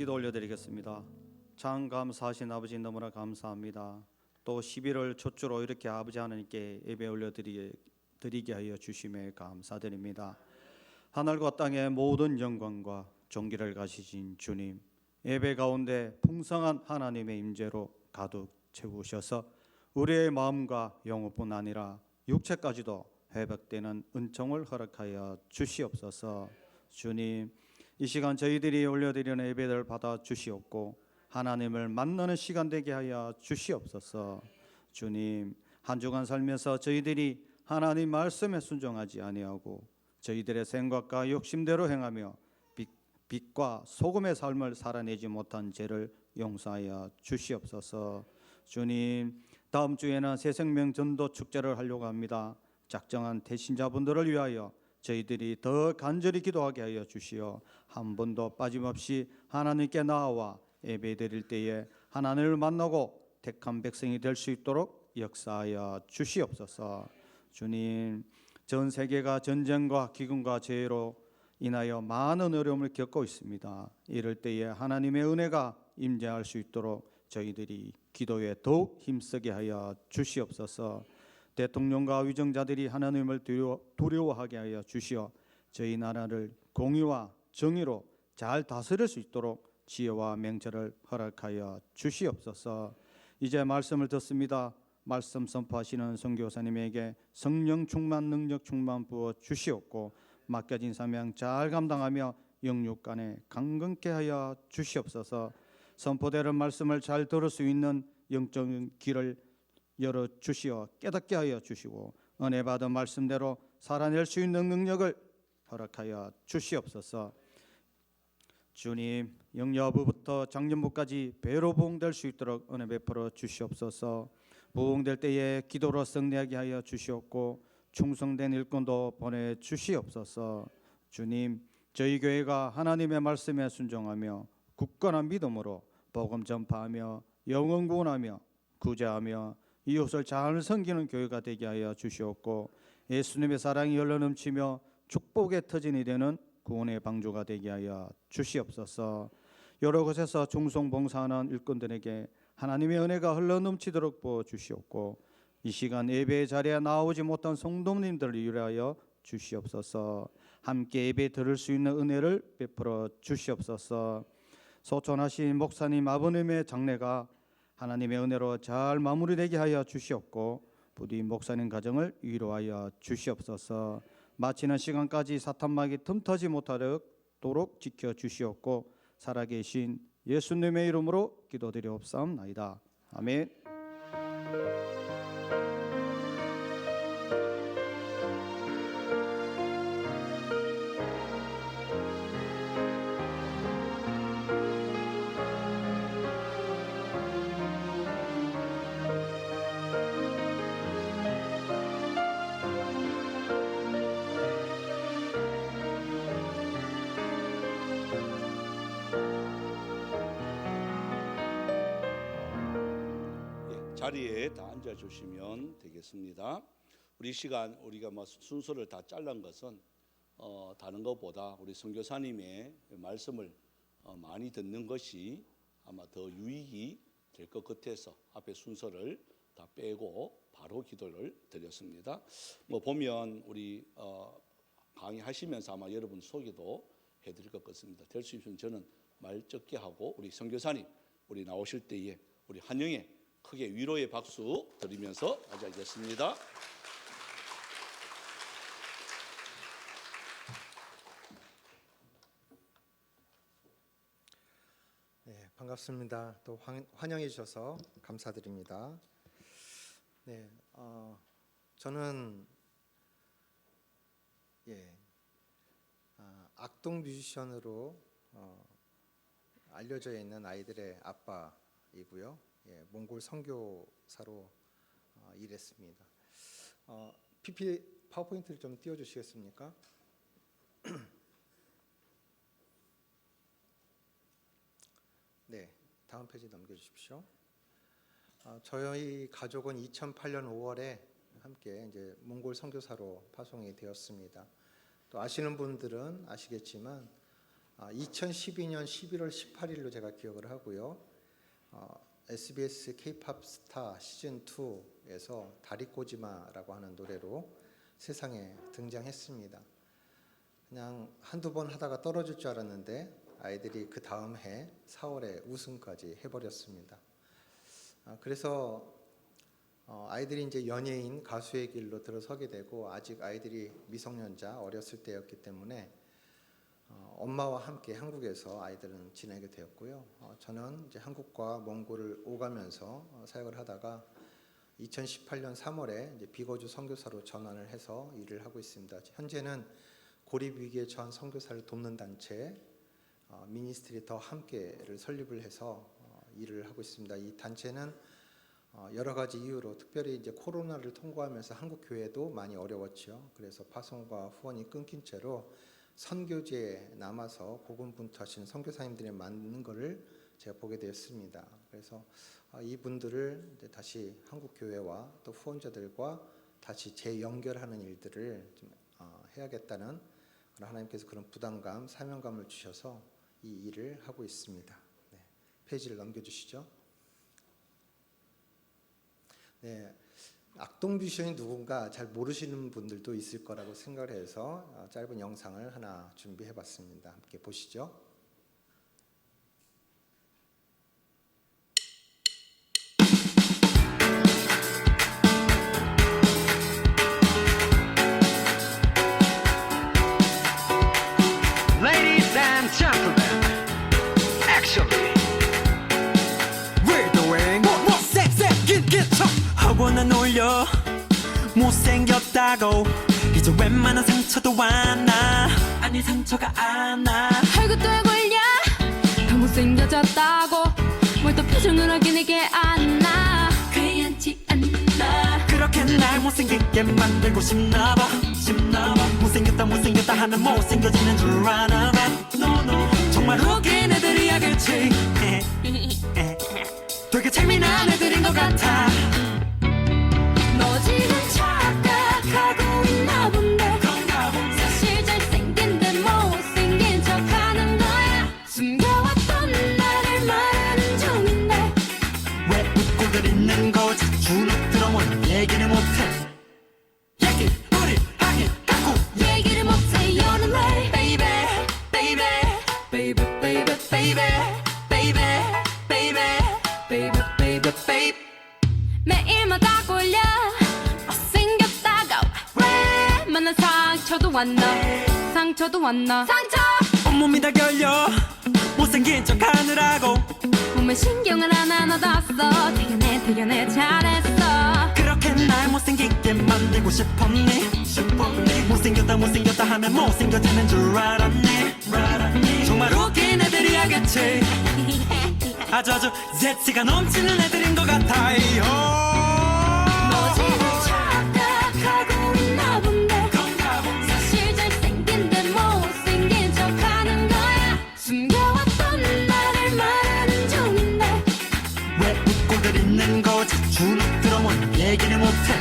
기도 올려드리겠습니다. 참 감사하신 아버지 너무나 감사합니다. 또 11월 첫주로 이렇게 아버지 하나님께 예배 올려드리게 하여 주심에 감사드립니다. 하늘과 땅의 모든 영광과 존귀를 가지신 주님, 예배 가운데 풍성한 하나님의 임재로 가득 채우셔서 우리의 마음과 영혼뿐 아니라 육체까지도 회복되는 은총을 허락하여 주시옵소서. 주님, 이 시간 저희들이 올려드리는 예배를 받아 주시옵고 하나님을 만나는 시간 되게 하여 주시옵소서. 주님, 한 주간 살면서 저희들이 하나님 말씀에 순종하지 아니하고 저희들의 생각과 욕심대로 행하며 빛과 소금의 삶을 살아내지 못한 죄를 용서하여 주시옵소서. 주님, 다음 주에는 새생명 전도 축제를 하려고 합니다. 작정한 대신자분들을 위하여 저희들이 더 간절히 기도하게 하여 주시어 한 번도 빠짐없이 하나님께 나아와 예배드릴 때에 하나님을 만나고 택한 백성이 될 수 있도록 역사하여 주시옵소서. 주님, 전 세계가 전쟁과 기근과 재해로 인하여 많은 어려움을 겪고 있습니다. 이럴 때에 하나님의 은혜가 임재할 수 있도록 저희들이 기도에 더욱 힘쓰게 하여 주시옵소서. 대통령과 위정자들이 하나님을 두려워하게 하여 주시어 저희 나라를 공의와 정의로 잘 다스릴 수 있도록 지혜와 명철을 허락하여 주시옵소서. 이제 말씀을 듣습니다. 말씀 선포하시는 선교사님에게 성령 충만, 능력 충만 부어 주시옵고 맡겨진 사명 잘 감당하며 영육간에 강건케 하여 주시옵소서. 선포되는 말씀을 잘 들을 수 있는 영적인 길을 열어 주시어 깨닫게 하여 주시고 은혜 받은 말씀대로 살아낼 수 있는 능력을 허락하여 주시옵소서. 주님, 영여부부터 장년부까지 배로 부흥될 수 있도록 은혜 베풀어 주시옵소서. 부흥될 때에 기도로 승리하게 하여 주시옵고 충성된 일꾼도 보내 주시옵소서. 주님, 저희 교회가 하나님의 말씀에 순종하며 굳건한 믿음으로 복음 전파하며 영혼 구원하며 구제하며 이웃을 잘 섬기는 교회가 되게 하여 주시옵고 예수님의 사랑이 흘러 넘치며 축복의 터전이 되는 구원의 방주가 되게 하여 주시옵소서. 여러 곳에서 중송봉사하는 일꾼들에게 하나님의 은혜가 흘러 넘치도록 부어 주시옵고 이 시간 예배의 자리에 나오지 못한 성도님들을 위하여 주시옵소서. 함께 예배 들을 수 있는 은혜를 베풀어 주시옵소서. 소천하신 목사님 아버님의 장례가 하나님의 은혜로 잘 마무리되게 하여 주시옵고 부디 목사님 가정을 위로하여 주시옵소서. 마치는 시간까지 사탄마귀 틈타지 못하도록 지켜 주시옵고 살아계신 예수님의 이름으로 기도드리옵사옵나이다. 아멘. 자리에 다 앉아주시면 되겠습니다. 우리 시간 우리가 순서를 다 잘란 것은 다른 것보다 우리 선교사님의 말씀을 많이 듣는 것이 아마 더 유익이 될 것 같아서 앞에 순서를 다 빼고 바로 기도를 드렸습니다. 보면 우리 강의하시면서 아마 여러분 소개도 해드릴 것 같습니다. 될 수 있으면 저는 말 적게 하고 우리 선교사님 우리 나오실 때에 우리 한영에 크게 위로의 박수 드리면서 맞이하겠습니다. 네, 반갑습니다. 또 환영해 주셔서 감사드립니다. 네, 저는 악동 뮤지션으로 알려져 있는 아이들의 아빠이고요. 몽골 선교사로 일했습니다. 파워포인트를 좀 띄워주시겠습니까? 네, 다음 페이지 넘겨주십시오. 저희 가족은 2008년 5월에 함께 이제 몽골 선교사로 파송이 되었습니다. 또 아시는 분들은 아시겠지만 2012년 11월 18일로 제가 기억을 하고요. SBS K-팝 스타 시즌 2에서 다리 꼬지마라고 하는 노래로 세상에 등장했습니다. 그냥 한두 번 하다가 떨어질 줄 알았는데 아이들이 그 다음 해 4월에 우승까지 해버렸습니다. 그래서 아이들이 이제 연예인 가수의 길로 들어서게 되고 아직 아이들이 미성년자 어렸을 때였기 때문에 엄마와 함께 한국에서 아이들은 지내게 되었고요. 저는 이제 한국과 몽골을 오가면서 사역을 하다가 2018년 3월에 이제 비거주 선교사로 전환을 해서 일을 하고 있습니다. 현재는 고립 위기에 처한 선교사를 돕는 단체 미니스트리 더 함께를 설립을 해서 일을 하고 있습니다. 이 단체는 여러 가지 이유로 특별히 이제 코로나를 통과하면서 한국 교회도 많이 어려웠죠. 그래서 파송과 후원이 끊긴 채로 선교지에 남아서 고군분투하시는 선교사님들이 많은 것을 제가 보게 되었습니다. 그래서 이분들을 이제 다시 한국 교회와 또 후원자들과 다시 재연결하는 일들을 좀 해야겠다는 하나님께서 그런 부담감, 사명감을 주셔서 이 일을 하고 있습니다. 네, 페이지를 넘겨주시죠. 네, 악동 뮤지션이 누군가 잘 모르시는 분들도 있을 거라고 생각을 해서 짧은 영상을 하나 준비해봤습니다. 함께 보시죠. Ladies and gentlemen, actually, we're doing 쎄쎄긴 척 하고 난 올려 못생겼다고 이제 웬만한 상처도 안나 아니 상처가 안나 얼굴 떨굴려 더 못생겨졌다고 뭘 또 표정을 확인하게 안나 괜찮지 않나 그렇게 날 못생기게 만들고 싶나봐 못생겼다 하면 못생겨지는 줄 아나봐 정말 웃긴 애들이야겠지 되게 재미난 애들인 것 같아 너 지금 착각하고 있나 본데 사실 잘생긴 데 못생긴 척하는 거야 숨겨왔던 나를 말하는 중인데 왜 웃고들 있는 거지 주눅 들어온 얘기를 못해 얘기 우리 하기 갖고 얘기를 못해 You're late baby baby baby baby baby baby baby baby baby baby 매일마다 꼴려 못생겼다가 왜 만난 상처도 왔나 상처 온몸이 다 결려 못생긴 척 하느라고 몸에 신경을 하나 넣었어 대견해 잘했어 그렇게 날 못생기게 만들고 싶었니 못생겼다 하면 못생겨지는 줄 알았니 정말 웃긴 애들이야겠지 아주 재치가 넘치는 애들인 것 같아요 너 지금 착각하고 있나 본데 사실 잘생긴 데 못생긴 척하는 거야 숨겨왔던 나를 말하는 중인데 왜 웃고들 있는 거지 주눅 들어온 얘기를 못해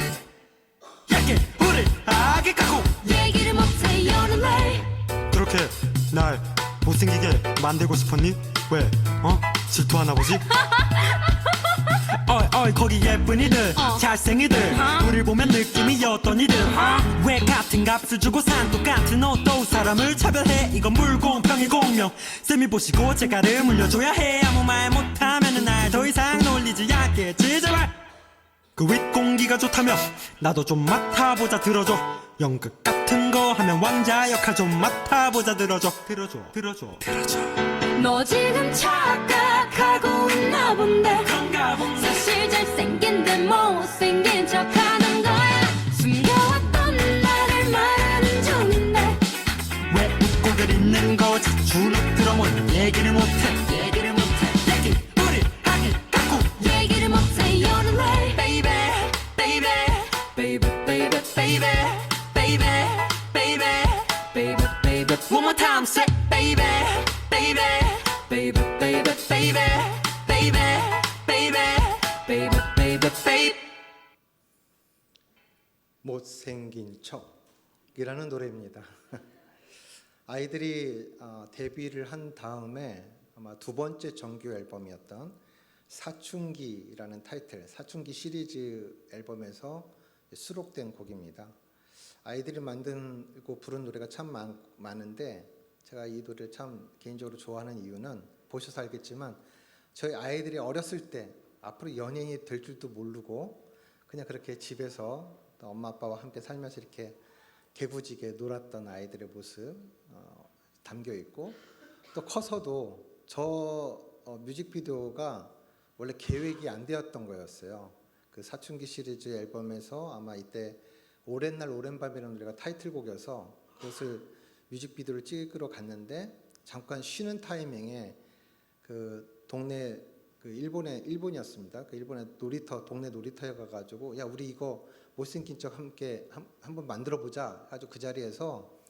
얘기 우리 하기 갖고 얘기를 못해 You're late 그렇게 날 못생기게 만들고 싶었니? 왜? 질투하나 보지? 어이 거기 예쁜이들 잘생이들 우릴 보면 느낌이 어떤 이들 왜 같은 값을 주고 산 똑같은 옷도 사람을 차별해 이건 불공평이 공명 쌤이 보시고 제가를 물려줘야 해 아무 말 못하면은 날 더 이상 놀리지 않겠지 제발 그 윗공기가 좋다며 나도 좀 맡아보자 들어줘 연극 같은 거 하면 왕자 역할 좀 맡아보자 들어줘 너 지금 착각하고 있나 본데 그런가 본데 사실 잘생긴 데 못생긴 척하는 거야 숨겨왔던 나를 말하는 중인데 왜 웃고들 있는 거지 주눅 들어온 얘기를 못해 얘기 우리 하기 갖고 얘기를 못해 You're late baby baby baby baby baby baby baby baby baby one more time say baby baby baby baby baby baby baby baby baby baby 못생긴 척이라는 노래입니다. 아이들이 데뷔를 한 다음에 아마 두 번째 정규 앨범이었던 사춘기라는 타이틀, 사춘기 시리즈 앨범에서 수록된 곡입니다. 아이들이 만들고 부른 노래가 참 많은데 제가 이 노래를 참 개인적으로 좋아하는 이유는 보셔서 알겠지만 저희 아이들이 어렸을 때 앞으로 연예인이 될 줄도 모르고 그냥 그렇게 집에서 엄마 아빠와 함께 살면서 이렇게 개구지게 놀았던 아이들의 모습 담겨 있고, 또 커서도 저 뮤직비디오가 원래 계획이 안 되었던 거였어요. 그 사춘기 시리즈 앨범에서 아마 이때 오랜 날 오랜 밤이라는 노래가 타이틀곡이어서 그것을 뮤직비디오를 찍으러 갔는데 잠깐 쉬는 타이밍에 그 동네 그 일본이었습니다. 그 일본의 놀이터 동네 놀이터에 가가지고 야 우리 이거 못생긴 척 함께 한번 만들어 보자. 아주 그 자리에서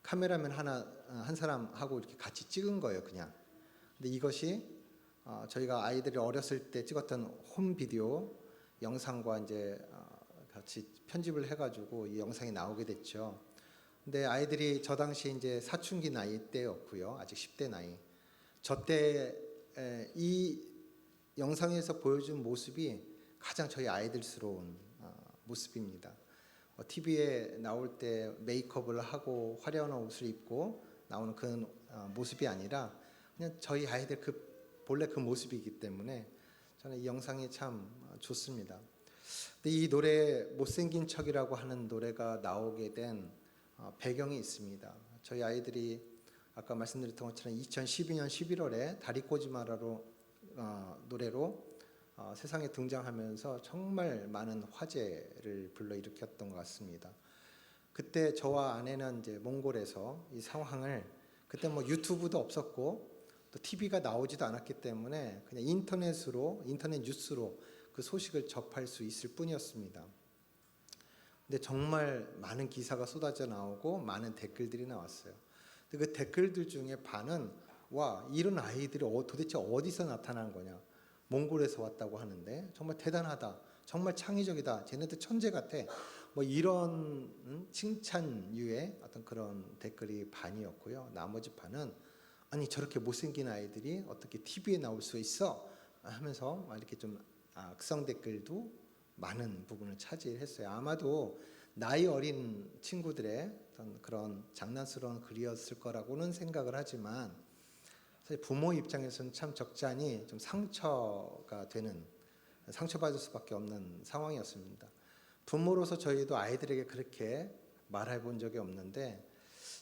카메라맨 한 사람하고 이렇게 같이 찍은 거예요, 그냥. 근데 이것이 저희가 아이들이 어렸을 때 찍었던 홈 비디오 영상과 이제 같이 편집을 해가지고 이 영상이 나오게 됐죠. 근데 아이들이 저 당시 이제 사춘기 나이 때였고요, 아직 10대 나이. 저 때 이 영상에서 보여준 모습이 가장 저희 아이들스러운 모습입니다. TV에 나올 때 메이크업을 하고 화려한 옷을 입고 나오는 그런 모습이 아니라 그냥 저희 아이들 본래 그 모습이기 때문에 저는 이 영상이 참 좋습니다. 근데 이 노래 못생긴 척이라고 하는 노래가 나오게 된 배경이 있습니다. 저희 아이들이 아까 말씀드렸던 것처럼 2012년 11월에 다리 꼬지 마라로 노래로 세상에 등장하면서 정말 많은 화제를 불러일으켰던 것 같습니다. 그때 저와 아내는 이제 몽골에서 이 상황을, 그때 뭐 유튜브도 없었고 또 TV가 나오지도 않았기 때문에 그냥 인터넷 뉴스로 그 소식을 접할 수 있을 뿐이었습니다. 근데 정말 많은 기사가 쏟아져 나오고 많은 댓글들이 나왔어요. 근데 그 댓글들 중에 반은 와, 이런 아이들이 도대체 어디서 나타난 거냐, 몽골에서 왔다고 하는데 정말 대단하다, 정말 창의적이다, 쟤네들 천재 같아, 뭐 이런 칭찬류의 어떤 그런 댓글이 반이었고요. 나머지 반은 아니 저렇게 못생긴 아이들이 어떻게 TV에 나올 수 있어 하면서 이렇게 좀 악성 댓글도 많은 부분을 차지했어요. 아마도 나이 어린 친구들의 어떤 그런 장난스러운 글이었을 거라고는 생각을 하지만 사실 부모 입장에서는 참 적잖이 좀 상처받을 수밖에 없는 상황이었습니다. 부모로서 저희도 아이들에게 그렇게 말해 본 적이 없는데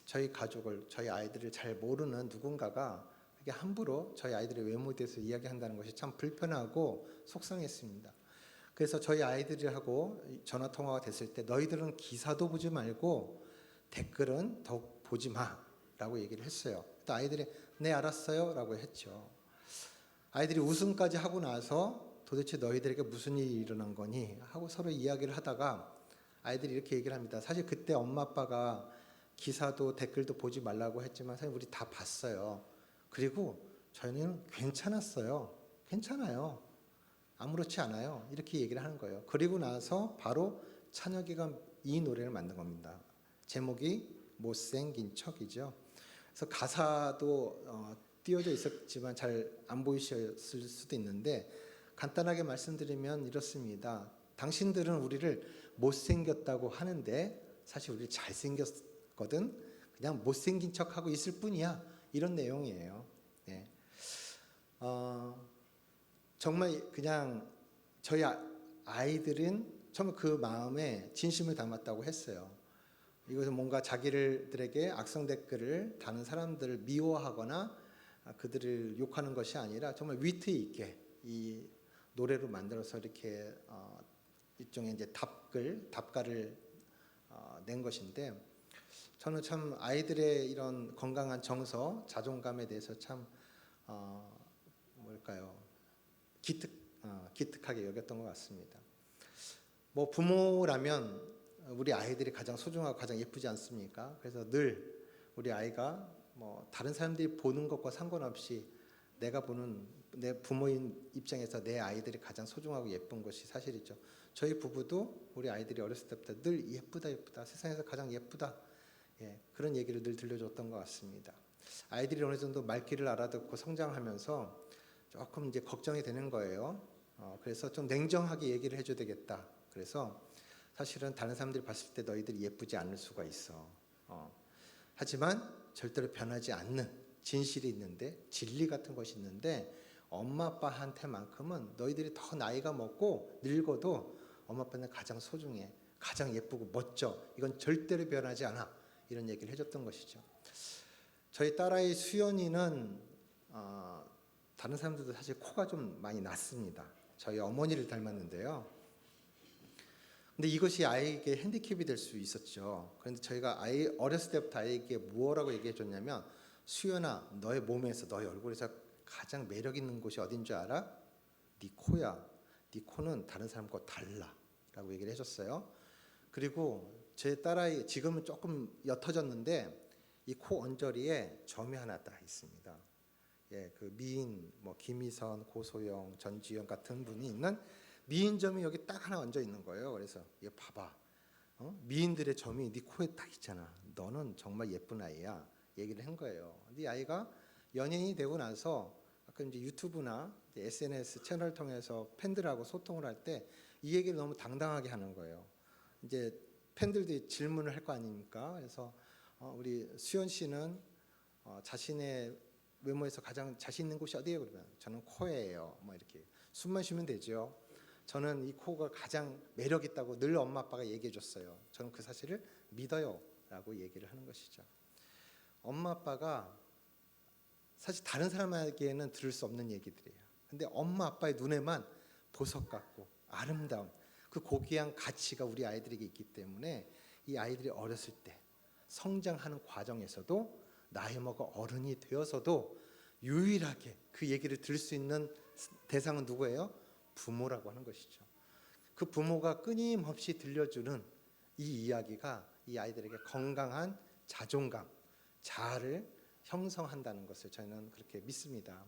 저희 가족을, 저희 아이들을 잘 모르는 누군가가 그게 함부로 저희 아이들의 외모에 대해서 이야기한다는 것이 참 불편하고 속상했습니다. 그래서 저희 아이들하고 전화 통화가 됐을 때 너희들은 기사도 보지 말고 댓글은 더욱 보지 마라고 얘기를 했어요. 또 아이들이 네 알았어요 라고 했죠. 아이들이 우승까지 하고 나서 도대체 너희들에게 무슨 일이 일어난 거니 하고 서로 이야기를 하다가 아이들이 이렇게 얘기를 합니다. 사실 그때 엄마 아빠가 기사도 댓글도 보지 말라고 했지만 사실 우리 다 봤어요. 그리고 저희는 괜찮았어요. 괜찮아요. 아무렇지 않아요. 이렇게 얘기를 하는 거예요. 그리고 나서 바로 찬혁이가 이 노래를 만든 겁니다. 제목이 못생긴 척이죠. 그래서 가사도 띄워져 있었지만 잘 안 보이셨을 수도 있는데 간단하게 말씀드리면 이렇습니다. 당신들은 우리를 못생겼다고 하는데 사실 우리 잘생겼거든. 그냥 못생긴 척하고 있을 뿐이야. 이런 내용이에요. 네. 정말 그냥 저희 아이들은 정말 그 마음에 진심을 담았다고 했어요. 이것은 뭔가 자기들에게 악성 댓글을 다는 사람들을 미워하거나 그들을 욕하는 것이 아니라 정말 위트 있게 이 노래로 만들어서 이렇게 일종의 이제 답가를 낸 것인데 저는 참 아이들의 이런 건강한 정서, 자존감에 대해서 참 기특하게 여겼던 것 같습니다. 뭐 부모라면 우리 아이들이 가장 소중하고 가장 예쁘지 않습니까? 그래서 늘 우리 아이가 뭐 다른 사람들이 보는 것과 상관없이 내가 보는 내 부모인 입장에서 내 아이들이 가장 소중하고 예쁜 것이 사실이죠. 저희 부부도 우리 아이들이 어렸을 때부터 늘 예쁘다 세상에서 가장 예쁘다 그런 얘기를 늘 들려줬던 것 같습니다. 아이들이 어느 정도 말귀를 알아듣고 성장하면서 조금 이제 걱정이 되는 거예요. 그래서 좀 냉정하게 얘기를 해줘야 되겠다. 그래서 사실은 다른 사람들이 봤을 때 너희들이 예쁘지 않을 수가 있어. 하지만 절대로 변하지 않는 진실이 있는데, 진리 같은 것이 있는데, 엄마 아빠한테만큼은 너희들이 더 나이가 먹고 늙어도 엄마 아빠는 가장 소중해, 가장 예쁘고 멋져, 이건 절대로 변하지 않아, 이런 얘기를 해줬던 것이죠. 저희 딸아이 수연이는 다른 사람들도 사실 코가 좀 많이 났습니다. 저희 어머니를 닮았는데요. 근데 이것이 아이에게 핸디캡이 될 수 있었죠. 그런데 저희가 아이 어렸을 때부터 아이에게 뭐라고 얘기해 줬냐면, 수연아, 너의 몸에서, 너의 얼굴에서 가장 매력 있는 곳이 어딘 줄 알아? 네 코야. 네 코는 다른 사람과 달라, 라고 얘기를 해줬어요. 그리고 제 딸아이 지금은 조금 옅어졌는데 이 코 언저리에 점이 하나 딱 있습니다. 그 미인, 김희선, 고소영, 전지현 같은 분이 있는 미인점이 여기 딱 하나 얹어 있는 거예요. 그래서 얘 봐봐, 미인들의 점이 네 코에 딱 있잖아. 너는 정말 예쁜 아이야, 얘기를 한 거예요. 근데 이 아이가 연예인이 되고 나서 아까 이제 유튜브나 이제 SNS 채널을 통해서 팬들하고 소통을 할 때 이 얘기를 너무 당당하게 하는 거예요. 이제 팬들도 질문을 할 거 아닙니까? 그래서 우리 수연 씨는 자신의 외모에서 가장 자신 있는 곳이 어디예요? 그러면 저는 코예요. 이렇게 숨만 쉬면 되죠. 저는 이 코가 가장 매력 있다고 늘 엄마 아빠가 얘기해 줬어요. 저는 그 사실을 믿어요, 라고 얘기를 하는 것이죠. 엄마 아빠가 사실 다른 사람에게는 들을 수 없는 얘기들이에요. 근데 엄마 아빠의 눈에만 보석 같고 아름다운 그 고귀한 가치가 우리 아이들에게 있기 때문에 이 아이들이 어렸을 때 성장하는 과정에서도 나이 먹어 어른이 되어서도 유일하게 그 얘기를 들을 수 있는 대상은 누구예요? 부모라고 하는 것이죠. 그 부모가 끊임없이 들려주는 이 이야기가 이 아이들에게 건강한 자존감, 자아를 형성한다는 것을 저희는 그렇게 믿습니다.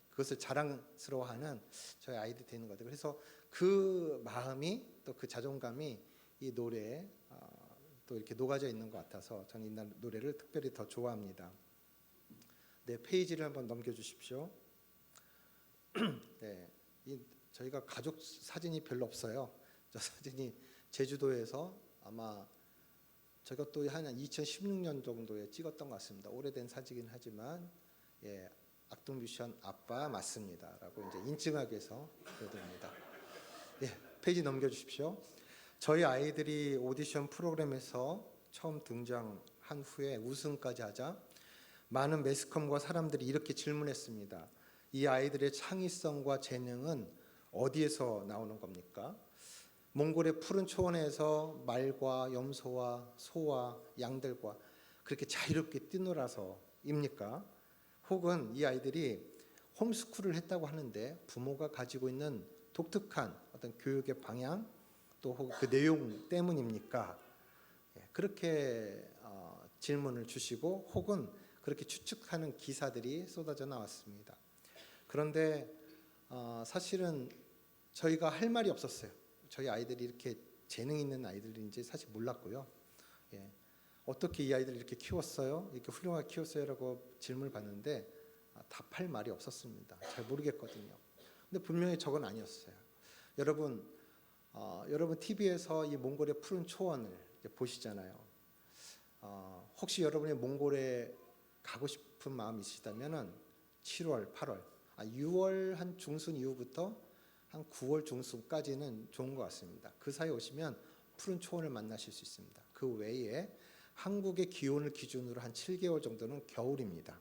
그것을 자랑스러워하는 저희 아이들이 되는 것 같아요. 그래서 그 마음이, 또 그 자존감이 이 노래에 또 이렇게 녹아져 있는 것 같아서 저는 이 노래를 특별히 더 좋아합니다. 페이지를 한번 넘겨주십시오. 저희가 가족 사진이 별로 없어요. 저 사진이 제주도에서 아마 제가 또 한 2016년 정도에 찍었던 것 같습니다. 오래된 사진이긴 하지만 악동뮤지션 아빠 맞습니다, 라고 이제 인증하기 위해서 보여드립니다. 페이지 넘겨주십시오. 저희 아이들이 오디션 프로그램에서 처음 등장한 후에 우승까지 하자 많은 매스컴과 사람들이 이렇게 질문했습니다. 이 아이들의 창의성과 재능은 어디에서 나오는 겁니까? 몽골의 푸른 초원에서 말과 염소와 소와 양들과 그렇게 자유롭게 뛰놀아서입니까? 혹은 이 아이들이 홈스쿨을 했다고 하는데 부모가 가지고 있는 독특한 어떤 교육의 방향, 또 혹은 그 내용 때문입니까? 그렇게 질문을 주시고 혹은 그렇게 추측하는 기사들이 쏟아져 나왔습니다. 그런데 사실은 저희가 할 말이 없었어요. 저희 아이들이 이렇게 재능 있는 아이들인지 사실 몰랐고요. 어떻게 이 아이들을 이렇게 키웠어요? 이렇게 훌륭하게 키웠어요라고 질문을 받는데 답할 말이 없었습니다. 잘 모르겠거든요. 근데 분명히 저건 아니었어요. 여러분 TV에서 이 몽골의 푸른 초원을 보시잖아요. 혹시 여러분이 몽골에 가고 싶은 마음이 있으시다면은 7월, 8월, 6월 한 중순 이후부터 한 9월 중순까지는 좋은 것 같습니다. 그 사이에 오시면 푸른 초원을 만나실 수 있습니다. 그 외에 한국의 기온을 기준으로 한 7개월 정도는 겨울입니다.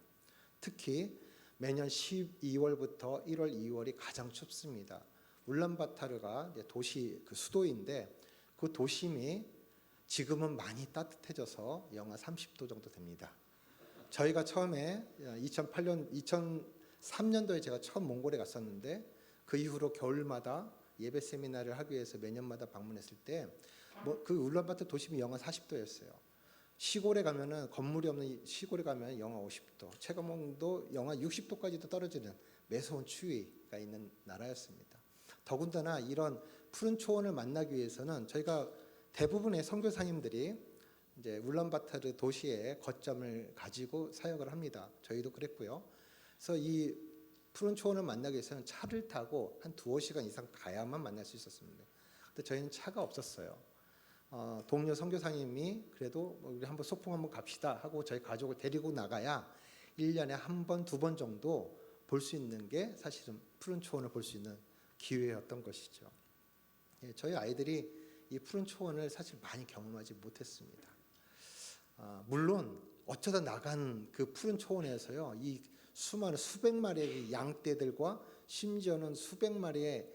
특히 매년 12월부터 1월, 2월이 가장 춥습니다. 울란바타르가 도시 그 수도인데 그 도심이 지금은 많이 따뜻해져서 영하 30도 정도 됩니다. 저희가 처음에 2003년도에 제가 처음 몽골에 갔었는데 그 이후로 겨울마다 예배 세미나를 하기 위해서 매년마다 방문했을 때 그 울란바토르 도심이 영하 40도였어요. 시골에 가면은 건물이 없는 시골에 가면 영하 50도, 체감온도 영하 60도까지도 떨어지는 매서운 추위가 있는 나라였습니다. 더군다나 이런 푸른 초원을 만나기 위해서는 저희가 대부분의 선교사님들이 이제 울란바토르 도시의 거점을 가지고 사역을 합니다. 저희도 그랬고요. 그래서 이 푸른 초원을 만나기 위해서는 차를 타고 한 2-5시간 이상 가야만 만날 수 있었습니다. 근데 저희는 차가 없었어요. 동료 선교사님이 그래도 우리 한번 소풍 한번 갑시다 하고 저희 가족을 데리고 나가야 1년에 한 번, 2번 정도 볼 수 있는 게 사실은 푸른 초원을 볼 수 있는 기회였던 것이죠. 예, 저희 아이들이 이 푸른 초원을 사실 많이 경험하지 못했습니다. 물론 어쩌다 나간 그 푸른 초원에서요, 이 수많은 수백 마리의 양떼들과 심지어는 수백 마리의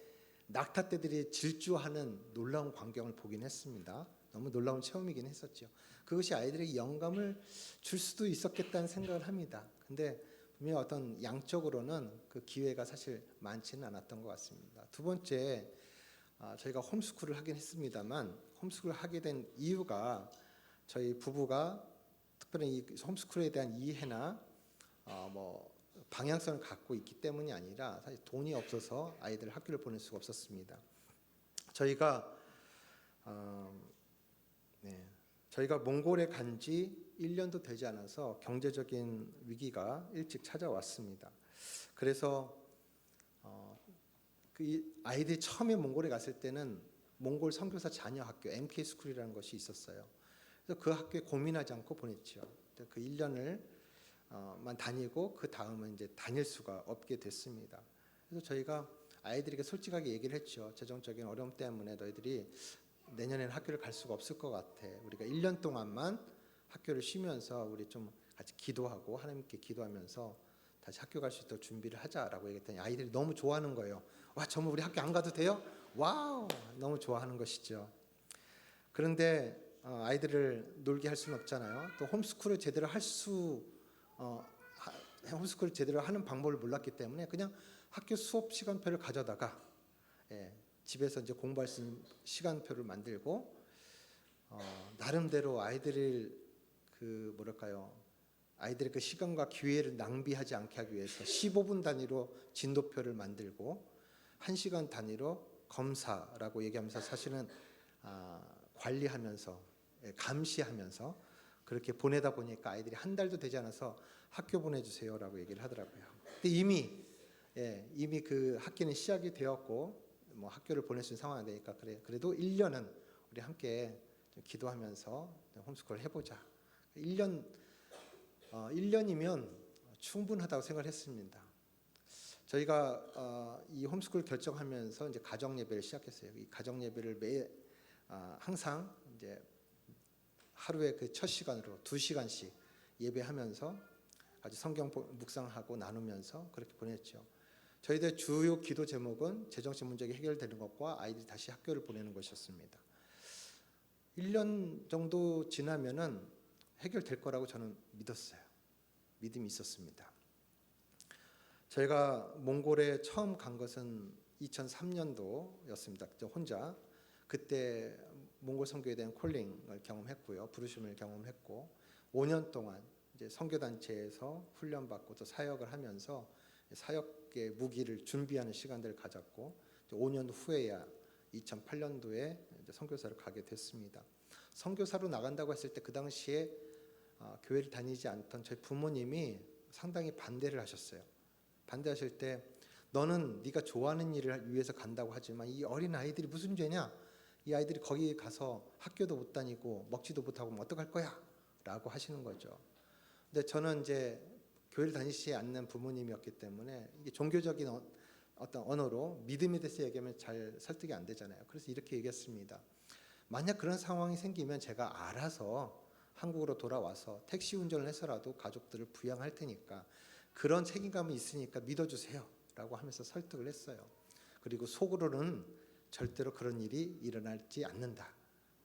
낙타떼들이 질주하는 놀라운 광경을 보긴 했습니다. 너무 놀라운 체험이긴 했었죠. 그것이 아이들에게 영감을 줄 수도 있었겠다는 생각을 합니다. 근데 분명히 어떤 양적으로는 그 기회가 사실 많지는 않았던 것 같습니다. 두 번째, 저희가 홈스쿨을 하긴 했습니다만 홈스쿨을 하게 된 이유가 저희 부부가 특별히 이 홈스쿨에 대한 이해나 방향성을 갖고 있기 때문이 아니라 사실 돈이 없어서 아이들 학교를 보낼 수가 없었습니다. 저희가 몽골에 간 지 1년도 되지 않아서 경제적인 위기가 일찍 찾아왔습니다. 그래서 그 아이들이 처음에 몽골에 갔을 때는 몽골 선교사 자녀 학교 MK 스쿨이라는 것이 있었어요. 그래서 그 학교에 고민하지 않고 보냈죠. 그 1년을 만 다니고 그 다음은 이제 다닐 수가 없게 됐습니다. 그래서 저희가 아이들에게 솔직하게 얘기를 했죠. 재정적인 어려움 때문에 너희들이 내년에는 학교를 갈 수가 없을 것 같아. 우리가 1년 동안만 학교를 쉬면서 우리 좀 같이 기도하고 하나님께 기도하면서 다시 학교 갈 수 있도록 준비를 하자라고 얘기했더니 아이들이 너무 좋아하는 거예요. 와, 정말 우리 학교 안 가도 돼요? 와우, 너무 좋아하는 것이죠. 그런데 아이들을 놀게 할 수는 없잖아요. 또 홈스쿨을 제대로 홈스쿨을 제대로 하는 방법을 몰랐기 때문에 그냥 학교 수업 시간표를 가져다가 집에서 이제 공부할 수 있는 시간표를 만들고 나름대로 아이들의 그 시간과 기회를 낭비하지 않게 하기 위해서 15분 단위로 진도표를 만들고 1시간 단위로 검사라고 얘기하면서 사실은 관리하면서 감시하면서 그렇게 보내다 보니까 아이들이 한 달도 되지 않아서 학교 보내주세요라고 얘기를 하더라고요. 근데 이미 그 학기는 시작이 되었고 뭐 학교를 보낼 수 있는 상황이 되니까 그래도 1년은 우리 함께 좀 기도하면서 홈스쿨을 해보자. 1년이면 충분하다고 생각을 했습니다. 저희가 이 홈스쿨 결정하면서 이제 가정 예배를 시작했어요. 이 가정 예배를 항상 이제 하루에 그 첫 시간으로 2시간씩 예배하면서 아주 성경 묵상하고 나누면서 그렇게 보냈죠. 저희들의 주요 기도 제목은 재정적 문제가 해결되는 것과 아이들이 다시 학교를 보내는 것이었습니다. 1년 정도 지나면은 해결될 거라고 저는 믿었어요. 믿음이 있었습니다. 저희가 몽골에 처음 간 것은 2003년도였습니다. 혼자 그때 몽골 선교에 대한 콜링을 경험했고요, 부르심을 경험했고 5년 동안 이제 선교 단체에서 훈련받고 또 사역을 하면서 사역의 무기를 준비하는 시간들을 가졌고 5년 후에야 2008년도에 선교사를 가게 됐습니다. 선교사로 나간다고 했을 때 그 당시에 교회를 다니지 않던 저희 부모님이 상당히 반대를 하셨어요. 반대하실 때 너는 네가 좋아하는 일을 위해서 간다고 하지만 이 어린 아이들이 무슨 죄냐? 이 아이들이 거기 가서 학교도 못 다니고 먹지도 못하고 뭐 어떡할 거야? 라고 하시는 거죠. 근데 저는 이제 교회를 다니시지 않는 부모님이었기 때문에 이게 종교적인 어떤 언어로 믿음에 대해서 얘기하면 잘 설득이 안 되잖아요. 그래서 이렇게 얘기했습니다. 만약 그런 상황이 생기면 제가 알아서 한국으로 돌아와서 택시 운전을 해서라도 가족들을 부양할 테니까 그런 책임감이 있으니까 믿어주세요 라고 하면서 설득을 했어요. 그리고 속으로는 절대로 그런 일이 일어나지 않는다.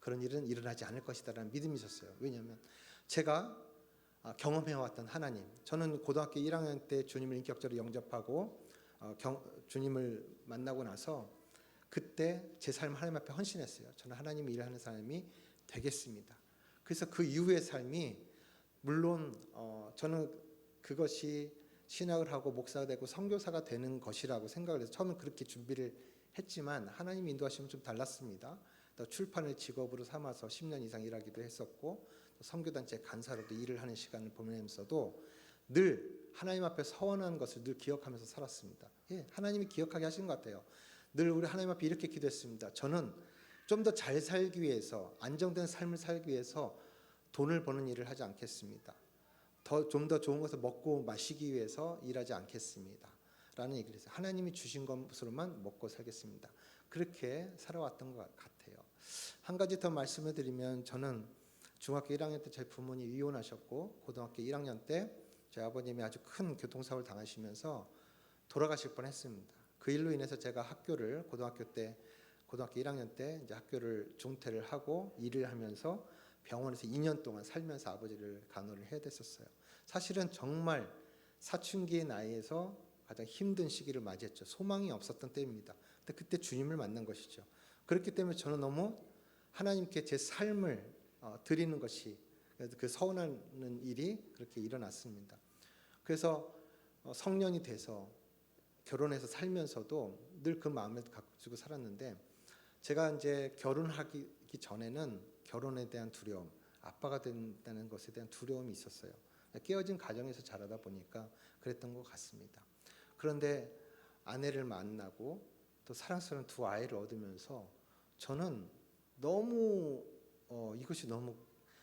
그런 일은 일어나지 않을 것이다 라는 믿음이 있었어요. 왜냐하면 제가 경험해왔던 하나님, 저는 고등학교 1학년 때 주님을 인격적으로 영접하고 주님을 만나고 나서 그때 제 삶을 하나님 앞에 헌신했어요. 저는 하나님이 일하는 사람이 되겠습니다. 그래서 그 이후의 삶이 물론 저는 그것이 신학을 하고 목사가 되고 선교사가 되는 것이라고 생각을 해서 처음엔 그렇게 준비를 했지만 하나님이 인도하시면 좀 달랐습니다. 또 출판을 직업으로 삼아서 10년 이상 일하기도 했었고 선교단체 간사로도 일을 하는 시간을 보내면서도 늘 하나님 앞에 서원한 것을 늘 기억하면서 살았습니다. 예, 하나님이 기억하게 하신 것 같아요. 늘 우리 하나님 앞에 이렇게 기도했습니다. 저는 좀 더 잘 살기 위해서, 안정된 삶을 살기 위해서 돈을 버는 일을 하지 않겠습니다. 좀 더 좋은 것을 먹고 마시기 위해서 일하지 않겠습니다. 라는 얘기를 했어요. 하나님이 주신 것으로만 먹고 살겠습니다. 그렇게 살아왔던 것 같아요. 한 가지 더 말씀을 드리면, 저는 중학교 1학년 때 저희 부모님이 이혼하셨고, 고등학교 1학년 때 저희 아버님이 아주 큰 교통사고를 당하시면서 돌아가실 뻔했습니다. 그 일로 인해서 제가 고등학교 1학년 때 이제 학교를 중퇴를 하고 일을 하면서 병원에서 2년 동안 살면서 아버지를 간호를 해야 됐었어요. 사실은 정말 사춘기의 나이에서 가장 힘든 시기를 맞이했죠. 소망이 없었던 때입니다. 근데 그때 주님을 만난 것이죠. 그렇기 때문에 저는 너무 하나님께 제 삶을 드리는 것이, 그 서운하는 일이 그렇게 일어났습니다. 그래서 성년이 돼서 결혼해서 살면서도 늘 그 마음을 가지고 살았는데, 제가 이제 결혼하기 전에는 결혼에 대한 두려움, 아빠가 된다는 것에 대한 두려움이 있었어요. 깨어진 가정에서 자라다 보니까 그랬던 것 같습니다. 그런데 아내를 만나고 또 사랑스러운 두 아이를 얻으면서 저는 너무 이것이 너무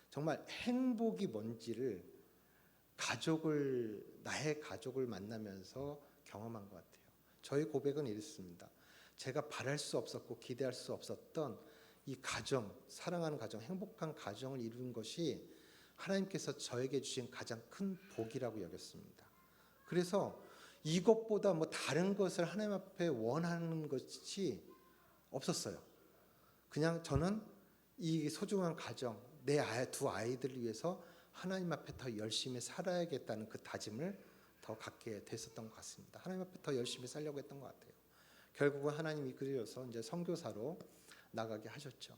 정말 행복이 뭔지를 나의 가족을 만나면서 경험한 것 같아요. 저희 고백은 이렇습니다. 제가 바랄 수 없었고 기대할 수 없었던 이 가정, 사랑하는 가정, 행복한 가정을 이룬 것이 하나님께서 저에게 주신 가장 큰 복이라고 여겼습니다. 그래서 이것보다 뭐 다른 것을 하나님 앞에 원하는 것이 없었어요. 그냥 저는 이 소중한 가정, 내 두 아이들을 위해서 하나님 앞에 더 열심히 살아야겠다는 그 다짐을 더 갖게 됐었던 것 같습니다. 하나님 앞에 더 열심히 살려고 했던 것 같아요. 결국은 하나님이 이끌어서 이제 선교사로 나가게 하셨죠.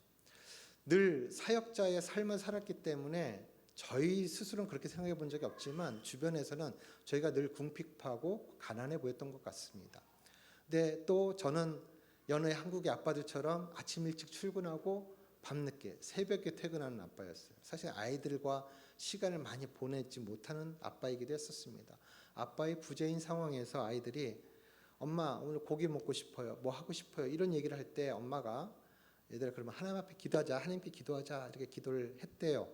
늘 사역자의 삶을 살았기 때문에 저희 스스로는 그렇게 생각해 본 적이 없지만 주변에서는 저희가 늘 궁핍하고 가난해 보였던 것 같습니다. 근데 또 저는 여느 한국의 아빠들처럼 아침 일찍 출근하고 밤늦게 새벽에 퇴근하는 아빠였어요. 사실 아이들과 시간을 많이 보내지 못하는 아빠이기도 했었습니다. 아빠의 부재인 상황에서 아이들이 엄마 오늘 고기 먹고 싶어요, 뭐 하고 싶어요, 이런 얘기를 할 때 엄마가 얘들아 그러면 하나님 앞에 기도하자, 하나님께 기도하자 이렇게 기도를 했대요.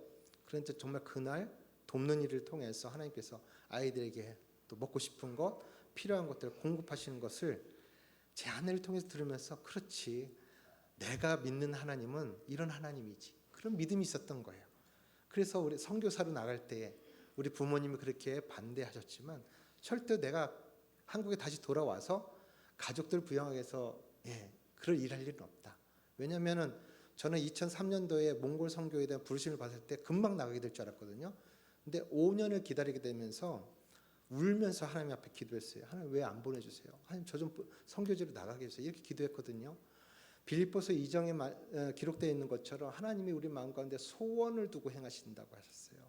그런데 정말 그날 돕는 일을 통해서 하나님께서 아이들에게 또 먹고 싶은 것, 필요한 것들을 공급하시는 것을 제 아내를 통해서 들으면서 그렇지, 내가 믿는 하나님은 이런 하나님이지, 그런 믿음이 있었던 거예요. 그래서 우리 선교사로 나갈 때 우리 부모님이 그렇게 반대하셨지만 절대 내가 한국에 다시 돌아와서 가족들 부양하기 위해서 그럴 일할 일은 없다. 왜냐하면 저는 2003년도에 몽골 선교에 대한 부르심을 받을 때 금방 나가게 될 줄 알았거든요. 근데 5년을 기다리게 되면서 울면서 하나님 앞에 기도했어요. 하나님 왜 안 보내주세요? 하나님 저 좀 선교지로 나가게 해주세요. 이렇게 기도했거든요. 빌립보서 2장에 기록되어 있는 것처럼 하나님이 우리 마음 가운데 소원을 두고 행하신다고 하셨어요.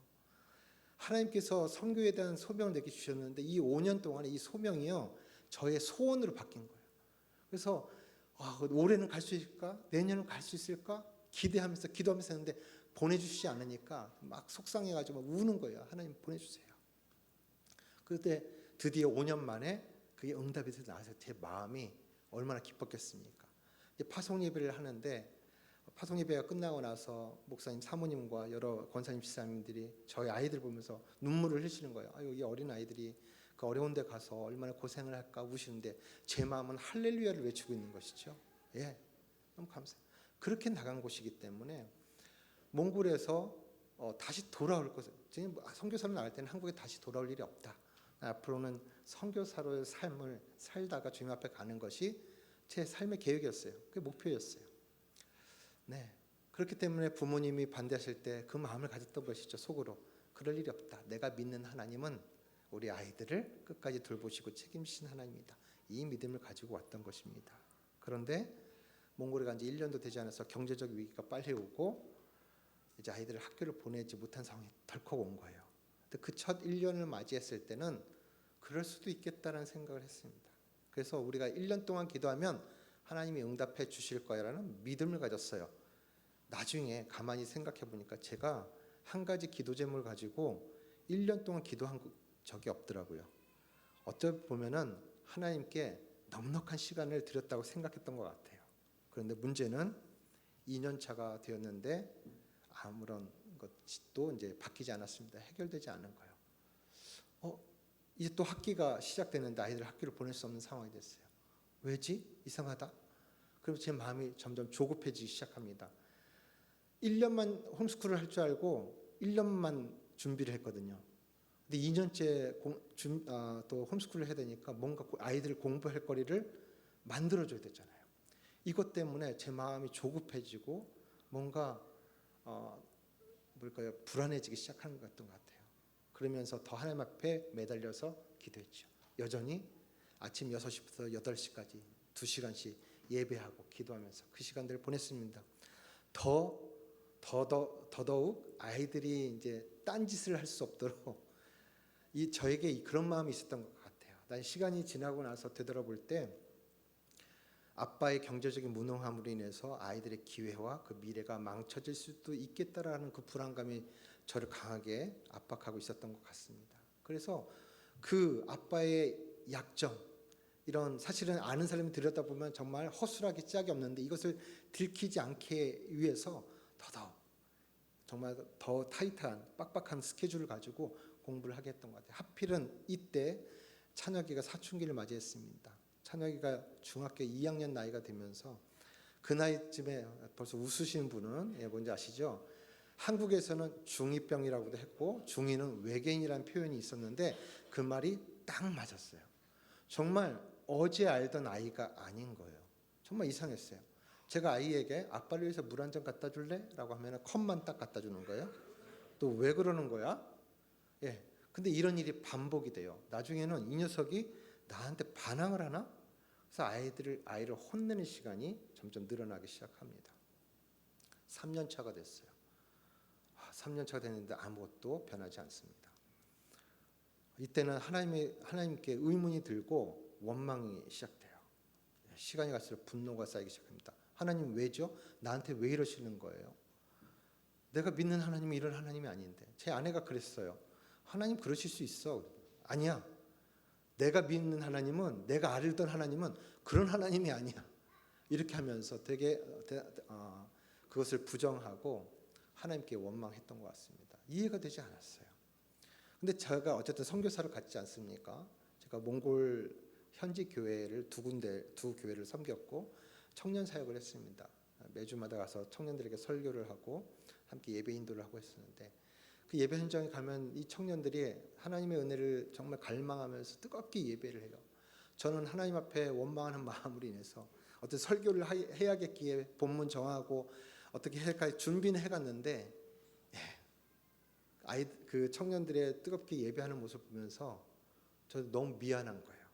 하나님께서 선교에 대한 소명을 내게 주셨는데 이 5년 동안에 이 소명이요 저의 소원으로 바뀐 거예요. 그래서 올해는 갈 수 있을까? 내년은 갈 수 있을까? 기도하면서 했는데 보내주시지 않으니까 막 속상해가지고 막 우는 거예요. 하나님 보내주세요. 그때 드디어 5년 만에 그게 응답이 나와서 제 마음이 얼마나 기뻤겠습니까? 파송 예배를 하는데 파송 예배가 끝나고 나서 목사님 사모님과 여러 권사님 집사님들이 저희 아이들 보면서 눈물을 흘리시는 거예요. 아유, 이 어린 아이들이 그 어려운 데 가서 얼마나 고생을 할까 우시는데 제 마음은 할렐루야를 외치고 있는 것이죠. 예, 너무 감사해요. 그렇게 나간 곳이기 때문에 몽골에서 다시 돌아올 것을, 지금 선교사로 나갈 때는 한국에 다시 돌아올 일이 없다. 앞으로는 선교사로의 삶을 살다가 주님 앞에 가는 것이 제 삶의 계획이었어요. 그게 목표였어요. 네, 그렇기 때문에 부모님이 반대하실 때 그 마음을 가졌던 것이죠. 속으로 그럴 일이 없다. 내가 믿는 하나님은 우리 아이들을 끝까지 돌보시고 책임지신 하나님이다. 이 믿음을 가지고 왔던 것입니다. 그런데 몽골에 간 지 1년도 되지 않아서 경제적 위기가 빨리 오고 이제 아이들을 학교를 보내지 못한 상황이 덜컥 온 거예요. 근데 그 첫 1년을 맞이했을 때는 그럴 수도 있겠다는 생각을 했습니다. 그래서 우리가 1년 동안 기도하면 하나님이 응답해 주실 거라는 믿음을 가졌어요. 나중에 가만히 생각해 보니까 제가 한 가지 기도 제목을 가지고 1년 동안 기도한 적이 없더라고요. 어쩌 보면은 하나님께 넉넉한 시간을 드렸다고 생각했던 것 같아요. 그런데 문제는 2년 차가 되었는데 아무런 것도 이제 바뀌지 않았습니다. 해결되지 않은 거예요. 이제 또 학기가 시작되는데 아이들 학교를 보낼 수 없는 상황이 됐어요. 왜지? 이상하다. 그럼 제 마음이 점점 조급해지기 시작합니다. 1년만 홈스쿨을 할 줄 알고 1년만 준비를 했거든요. 근데 2년째 또 홈스쿨을 해야 되니까 뭔가 아이들 공부할 거리를 만들어줘야 되잖아요. 이것 때문에 제 마음이 조급해지고 뭔가 불안해지기 시작하는 것 같던 것 같아요. 그러면서 더 하나님 앞에 매달려서 기도했죠. 여전히 아침 6시부터 8시까지 2시간씩 예배하고 기도하면서 그 시간들을 보냈습니다. 더더욱 아이들이 이제 딴짓을 할 수 없도록 저에게 그런 마음이 있었던 것 같아요. 난 시간이 지나고 나서 되돌아볼 때 아빠의 경제적인 무능함으로 인해서 아이들의 기회와 그 미래가 망쳐질 수도 있겠다라는 그 불안감이 저를 강하게 압박하고 있었던 것 같습니다. 그래서 그 아빠의 약점, 이런 사실은 아는 사람이 들여다보면 정말 허술하기 짝이 없는데 이것을 들키지 않게 위해서 더더욱 정말 더 타이트한 빡빡한 스케줄을 가지고 공부를 하게 했던 것 같아요. 하필은 이때 찬혁이가 사춘기를 맞이했습니다. 찬혁이가 중학교 2학년 나이가 되면서 그 나이쯤에 벌써 웃으시는 분은 뭔지 아시죠? 한국에서는 중2병이라고도 했고 중2는 외계인이라는 표현이 있었는데 그 말이 딱 맞았어요. 정말 어제 알던 아이가 아닌 거예요. 정말 이상했어요. 제가 아이에게 아빠를 위해서 물 한 잔 갖다 줄래? 라고 하면 컵만 딱 갖다 주는 거예요. 또 왜 그러는 거야? 예. 근데 이런 일이 반복이 돼요. 나중에는 이 녀석이 나한테 반항을 하나? 그래서 아이를 혼내는 시간이 점점 늘어나기 시작합니다. 3년 차가 됐어요. 3년 차가 됐는데 아무것도 변하지 않습니다. 이때는 하나님께 의문이 들고 원망이 시작돼요. 시간이 갈수록 분노가 쌓이기 시작합니다. 하나님 왜죠? 나한테 왜 이러시는 거예요? 내가 믿는 하나님이 이런 하나님이 아닌데. 제 아내가 그랬어요. 하나님 그러실 수 있어. 아니야. 내가 믿는 하나님은, 내가 알던 하나님은 그런 하나님이 아니야. 이렇게 하면서 되게 그것을 부정하고 하나님께 원망했던 것 같습니다. 이해가 되지 않았어요. 근데 제가 어쨌든 선교사를 갔지 않습니까? 제가 몽골 현지 교회를 두 교회를 섬겼고 청년 사역을 했습니다. 매주마다 가서 청년들에게 설교를 하고 함께 예배 인도를 하고 했었는데 그 예배 현장에 가면 이 청년들이 하나님의 은혜를 정말 갈망하면서 뜨겁게 예배를 해요. 저는 하나님 앞에 원망하는 마음으로 인해서 어떤 설교를 해야겠기에 본문 정하고 어떻게 할까 준비는 해갔는데 그 청년들의 뜨겁게 예배하는 모습 보면서 저도 너무 미안한 거예요.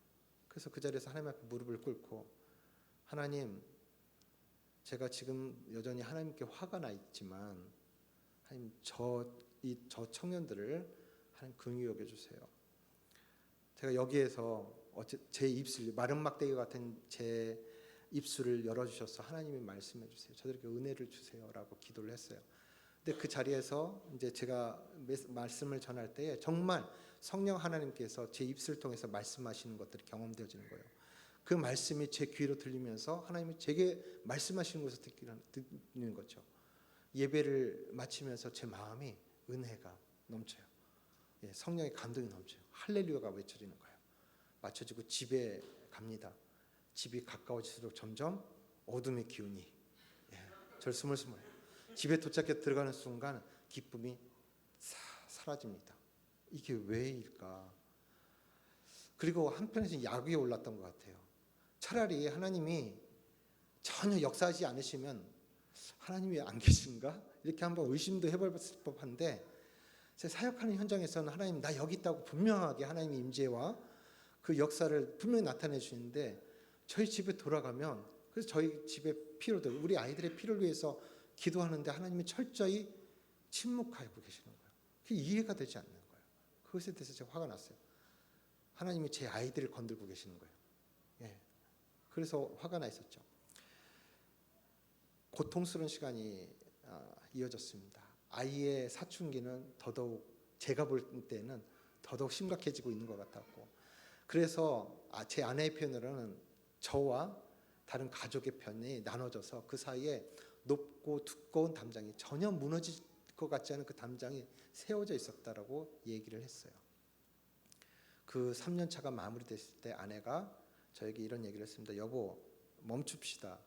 그래서 그 자리에서 하나님 앞에 무릎을 꿇고 하나님, 제가 지금 여전히 하나님께 화가 나 있지만 하나님 저 청년들을 하나님 긍휼히 여겨 주세요. 제가 여기에서 제 입술 마른 막대기 같은 제 입술을 열어주셔서 하나님이 말씀해 주세요. 저들에게 은혜를 주세요라고 기도를 했어요. 근데 그 자리에서 이제 제가 말씀을 전할 때에 정말 성령 하나님께서 제 입술을 통해서 말씀하시는 것들이 경험되어지는 거예요. 그 말씀이 제 귀로 들리면서 하나님이 제게 말씀하시는 것을 듣는 거죠. 예배를 마치면서 제 마음이 은혜가 넘쳐요. 성령의 감동이 넘쳐요. 할렐루야가 외쳐지는 거예요. 맞춰지고 집에 갑니다. 집이 가까워질수록 점점 어둠의 기운이 저를 스물스물해요. 집에 도착해 들어가는 순간 기쁨이 사라집니다. 이게 왜일까? 그리고 한편에서 야구에 올랐던 것 같아요. 차라리 하나님이 전혀 역사하지 않으시면 하나님이 안 계신가? 이렇게 한번 의심도 해볼 법한데 제 사역하는 현장에서는 하나님 나 여기 있다고 분명하게 하나님의 임재와 그 역사를 분명히 나타내 주시는데 저희 집에 돌아가면 그래서 저희 집의 필요들 우리 아이들의 필요를 위해서 기도하는데 하나님이 철저히 침묵하고 계시는 거예요. 그게 이해가 되지 않는 거예요. 그것에 대해서 제가 화가 났어요. 하나님이 제 아이들을 건들고 계시는 거예요. 그래서 화가 나 있었죠. 고통스러운 시간이 이어졌습니다. 아이의 사춘기는 더더욱 제가 볼 때는 더더욱 심각해지고 있는 것 같았고, 그래서 제 아내의 편으로는 저와 다른 가족의 편이 나눠져서 그 사이에 높고 두꺼운 담장이 전혀 무너질 것 같지 않은 그 담장이 세워져 있었다라고 얘기를 했어요. 그 3년 차가 마무리됐을 때 아내가 저에게 이런 얘기를 했습니다. 여보, 멈춥시다.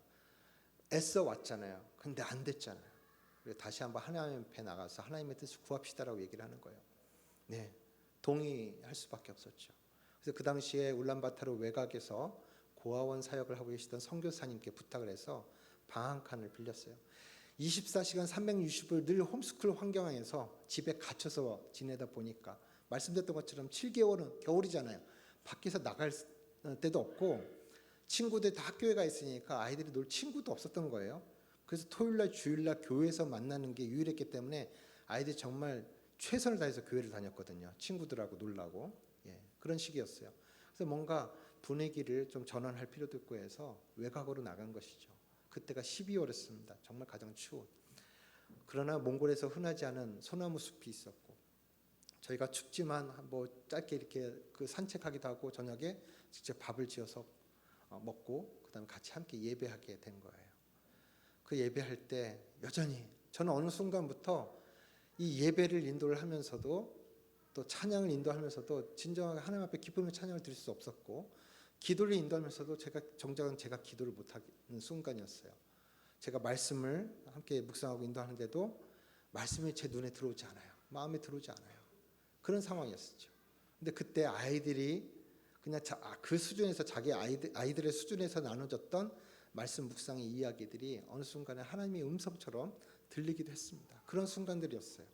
애써 왔잖아요. 근데 안 됐잖아요. 그래서 다시 한번 하나님 앞에 나가서 하나님의 뜻을 구합시다라고 얘기를 하는 거예요. 네, 동의할 수밖에 없었죠. 그래서 그 당시에 울란바토르 외곽에서 고아원 사역을 하고 계시던 선교사님께 부탁을 해서 방 한 칸을 빌렸어요. 24시간 360일 늘 홈스쿨 환경 안에서 집에 갇혀서 지내다 보니까 말씀드렸던 것처럼 7개월은 겨울이잖아요. 밖에서 나갈 때도 없고 친구들 다 학교에 가 있으니까 아이들이 놀 친구도 없었던 거예요. 그래서 토요일날 주일날 교회에서 만나는 게 유일했기 때문에 아이들이 정말 최선을 다해서 교회를 다녔거든요. 친구들하고 놀라고. 그런 시기였어요. 그래서 뭔가 분위기를 좀 전환할 필요도 있고 해서 외곽으로 나간 것이죠. 그때가 12월이었습니다. 정말 가장 추운. 그러나 몽골에서 흔하지 않은 소나무 숲이 있었고 저희가 춥지만 뭐 짧게 이렇게 그 산책하기도 하고 저녁에 직접 밥을 지어서 먹고 그다음에 같이 함께 예배하게 된 거예요. 그 예배할 때 여전히 저는 어느 순간부터 이 예배를 인도를 하면서도 또 찬양을 인도하면서도 진정하게 하나님 앞에 기쁨의 찬양을 드릴 수 없었고 기도를 인도하면서도 제가 기도를 못하는 순간이었어요. 제가 말씀을 함께 묵상하고 인도하는데도 말씀이 제 눈에 들어오지 않아요. 마음에 들어오지 않아요. 그런 상황이었죠. 근데 그때 아이들이 그냥 그 수준에서 자기 아이들의 수준에서 나눠졌던 말씀 묵상의 이야기들이 어느 순간에 하나님의 음성처럼 들리기도 했습니다. 그런 순간들이었어요.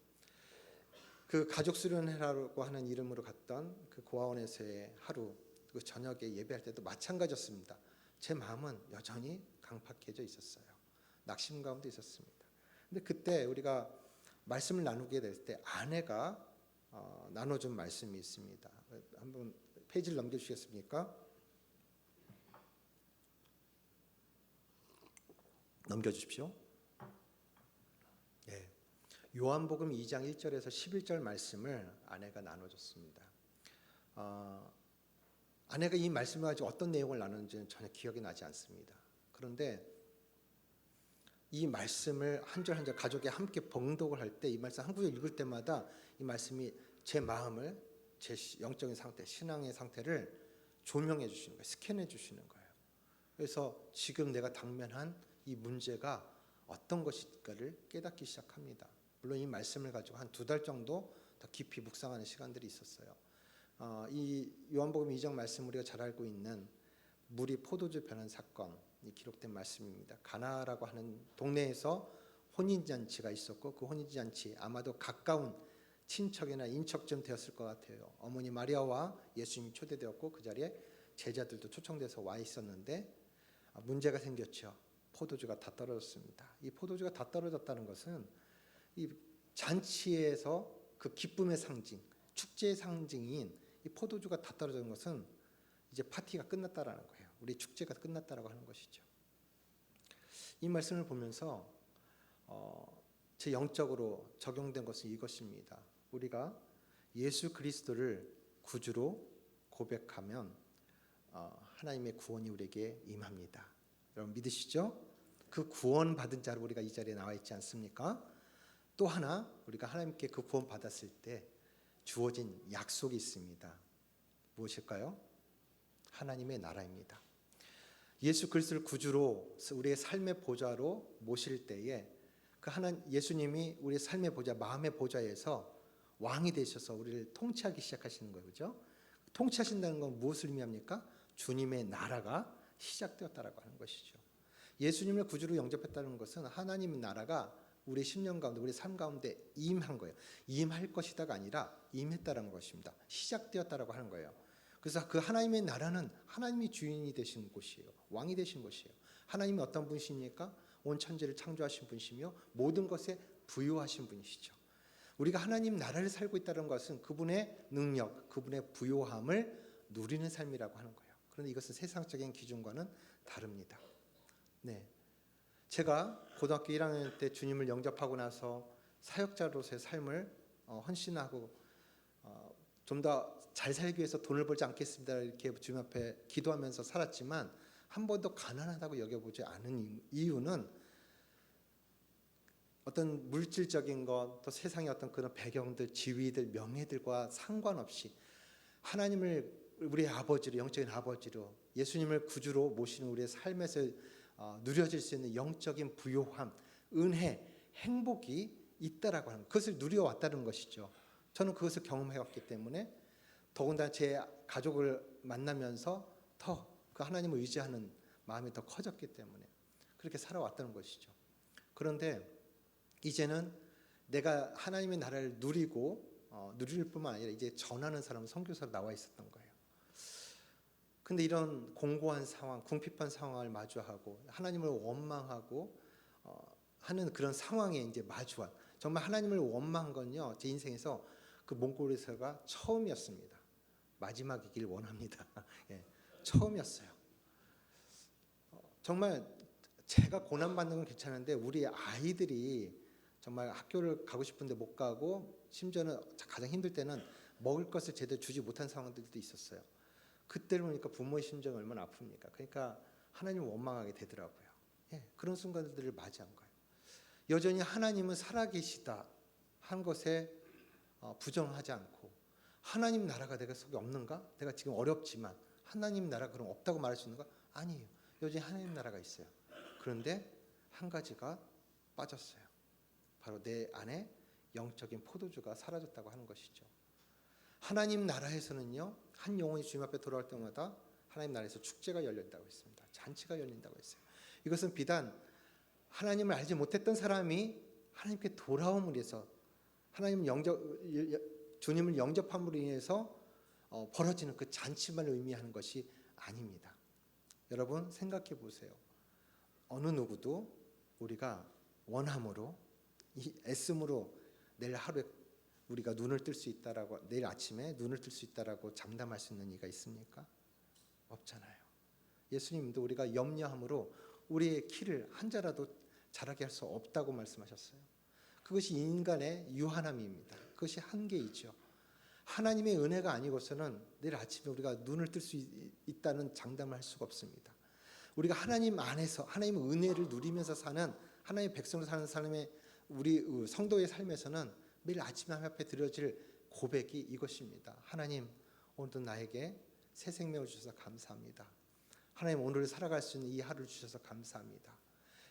그 가족 수련회라고 하는 이름으로 갔던 그 고아원에서의 하루, 그 저녁에 예배할 때도 마찬가지였습니다. 제 마음은 여전히 강팍해져 있었어요. 낙심 가운데 있었습니다. 근데 그때 우리가 말씀을 나누게 될 때 아내가 나눠준 말씀이 있습니다. 한번 페이지를 넘겨주시겠습니까? 넘겨주십시오. 예. 요한복음 2장 1절에서 11절 말씀을 아내가 나눠줬습니다. 아내가 이 말씀을 가지고 어떤 내용을 나누는지는 전혀 기억이 나지 않습니다. 그런데 이 말씀을 한 절 한 절 가족이 함께 봉독을 할 때 이 말씀 한 구절 읽을 때마다 이 말씀이 제 마음을 제 영적인 상태, 신앙의 상태를 조명해 주시는 거예요. 스캔해 주시는 거예요. 그래서 지금 내가 당면한 이 문제가 어떤 것일까를 깨닫기 시작합니다. 물론 이 말씀을 가지고 한 2달 정도 더 깊이 묵상하는 시간들이 있었어요. 이 요한복음 2장 말씀 우리가 잘 알고 있는 물이 포도주 변한 사건이 기록된 말씀입니다. 가나라고 하는 동네에서 혼인잔치가 있었고 그 혼인잔치 아마도 가까운 친척이나 인척쯤 되었을 것 같아요. 어머니 마리아와 예수님이 초대되었고 그 자리에 제자들도 초청돼서 와 있었는데 문제가 생겼죠. 포도주가 다 떨어졌습니다. 이 포도주가 다 떨어졌다는 것은 이 잔치에서 그 기쁨의 상징, 축제의 상징인 이 포도주가 다 떨어진 것은 이제 파티가 끝났다라는 거예요. 우리 축제가 끝났다라고 하는 것이죠. 이 말씀을 보면서 제 영적으로 적용된 것은 이것입니다. 우리가 예수 그리스도를 구주로 고백하면 하나님의 구원이 우리에게 임합니다. 여러분 믿으시죠? 그 구원 받은 자로 우리가 이 자리에 나와 있지 않습니까? 또 하나 우리가 하나님께 그 구원 받았을 때 주어진 약속이 있습니다. 무엇일까요? 하나님의 나라입니다. 예수 그리스도를 구주로 우리의 삶의 보좌로 모실 때에 그 예수님이 우리의 삶의 보좌, 마음의 보좌에서 왕이 되셔서 우리를 통치하기 시작하시는 거예요. 그죠? 통치하신다는 건 무엇을 의미합니까? 주님의 나라가 시작되었다라고 하는 것이죠. 예수님을 구주로 영접했다는 것은 하나님의 나라가 우리 심령 가운데, 우리 삶 가운데 임한 거예요. 임할 것이다가 아니라 임했다라는 것입니다. 시작되었다라고 하는 거예요. 그래서 그 하나님의 나라는 하나님이 주인이 되신 곳이에요. 왕이 되신 곳이에요. 하나님이 어떤 분이십니까? 온 천지를 창조하신 분이시며 모든 것에 부요하신 분이시죠. 우리가 하나님 나라를 살고 있다는 것은 그분의 능력, 그분의 부요함을 누리는 삶이라고 하는 거예요. 그런데 이것은 세상적인 기준과는 다릅니다. 네, 제가 고등학교 1학년 때 주님을 영접하고 나서 사역자로서의 삶을 헌신하고 좀 더 잘 살기 위해서 돈을 벌지 않겠습니다 이렇게 주님 앞에 기도하면서 살았지만 한 번도 가난하다고 여겨보지 않은 이유는 어떤 물질적인 것, 또 세상의 어떤 그런 배경들, 지위들, 명예들과 상관없이 하나님을 우리의 아버지로, 영적인 아버지로, 예수님을 구주로 모시는 우리의 삶에서 누려질 수 있는 영적인 부요함, 은혜, 행복이 있다라고 하는 것, 그것을 누려왔다는 것이죠. 저는 그것을 경험해왔기 때문에 더군다나 제 가족을 만나면서 더 그 하나님을 의지하는 마음이 더 커졌기 때문에 그렇게 살아왔다는 것이죠. 그런데 이제는 내가 하나님의 나라를 누리고 누릴 뿐만 아니라 이제 전하는 사람은 선교사로 나와 있었던 거예요. 근데 이런 공고한 상황, 궁핍한 상황을 마주하고 하나님을 원망하고 하는 그런 상황에 이제 마주한, 정말 하나님을 원망한 건요, 제 인생에서 그 몽골에서가 처음이었습니다. 마지막이길 원합니다. 예, 처음이었어요. 정말 제가 고난받는 건 괜찮은데 우리 아이들이 정말 학교를 가고 싶은데 못 가고 심지어는 가장 힘들 때는 먹을 것을 제대로 주지 못한 상황들도 있었어요. 그때를 보니까 부모의 심정이 얼마나 아픕니까? 그러니까 하나님을 원망하게 되더라고요. 예, 그런 순간들을 맞이한 거예요. 여전히 하나님은 살아계시다 한 것에 부정하지 않고, 하나님 나라가 내가 속에 없는가? 내가 지금 어렵지만 하나님 나라 그럼 없다고 말할 수 있는가? 아니에요. 여전히 하나님 나라가 있어요. 그런데 한 가지가 빠졌어요. 바로 내 안에 영적인 포도주가 사라졌다고 하는 것이죠. 하나님 나라에서는요, 한 영혼이 주님 앞에 돌아올 때마다 하나님 나라에서 축제가 열린다고 했습니다. 잔치가 열린다고 했어요. 이것은 비단 하나님을 알지 못했던 사람이 하나님께 돌아옴으로 해서 주님을 영접함으로 인해서 벌어지는 그 잔치만 의미하는 것이 아닙니다. 여러분 생각해 보세요. 어느 누구도 우리가 원함으로 애씀으로 내일 하루에 우리가 눈을 뜰 수 있다라고, 내일 아침에 눈을 뜰 수 있다라고 장담할 수 있는 이가 있습니까? 없잖아요. 예수님도 우리가 염려함으로 우리의 키를 한 자라도 자라게 할 수 없다고 말씀하셨어요. 그것이 인간의 유한함입니다. 그것이 한계이죠. 하나님의 은혜가 아니고서는 내일 아침에 우리가 눈을 뜰 수 있다는 장담을 할 수가 없습니다. 우리가 하나님 안에서 하나님의 은혜를 누리면서 사는 하나님의 백성으로 사는 사람의 우리 성도의 삶에서는 매일 아침 하나님 앞에 드려질 고백이 이것입니다. 하나님, 오늘도 나에게 새 생명을 주셔서 감사합니다. 하나님, 오늘 살아갈 수 있는 이 하루를 주셔서 감사합니다.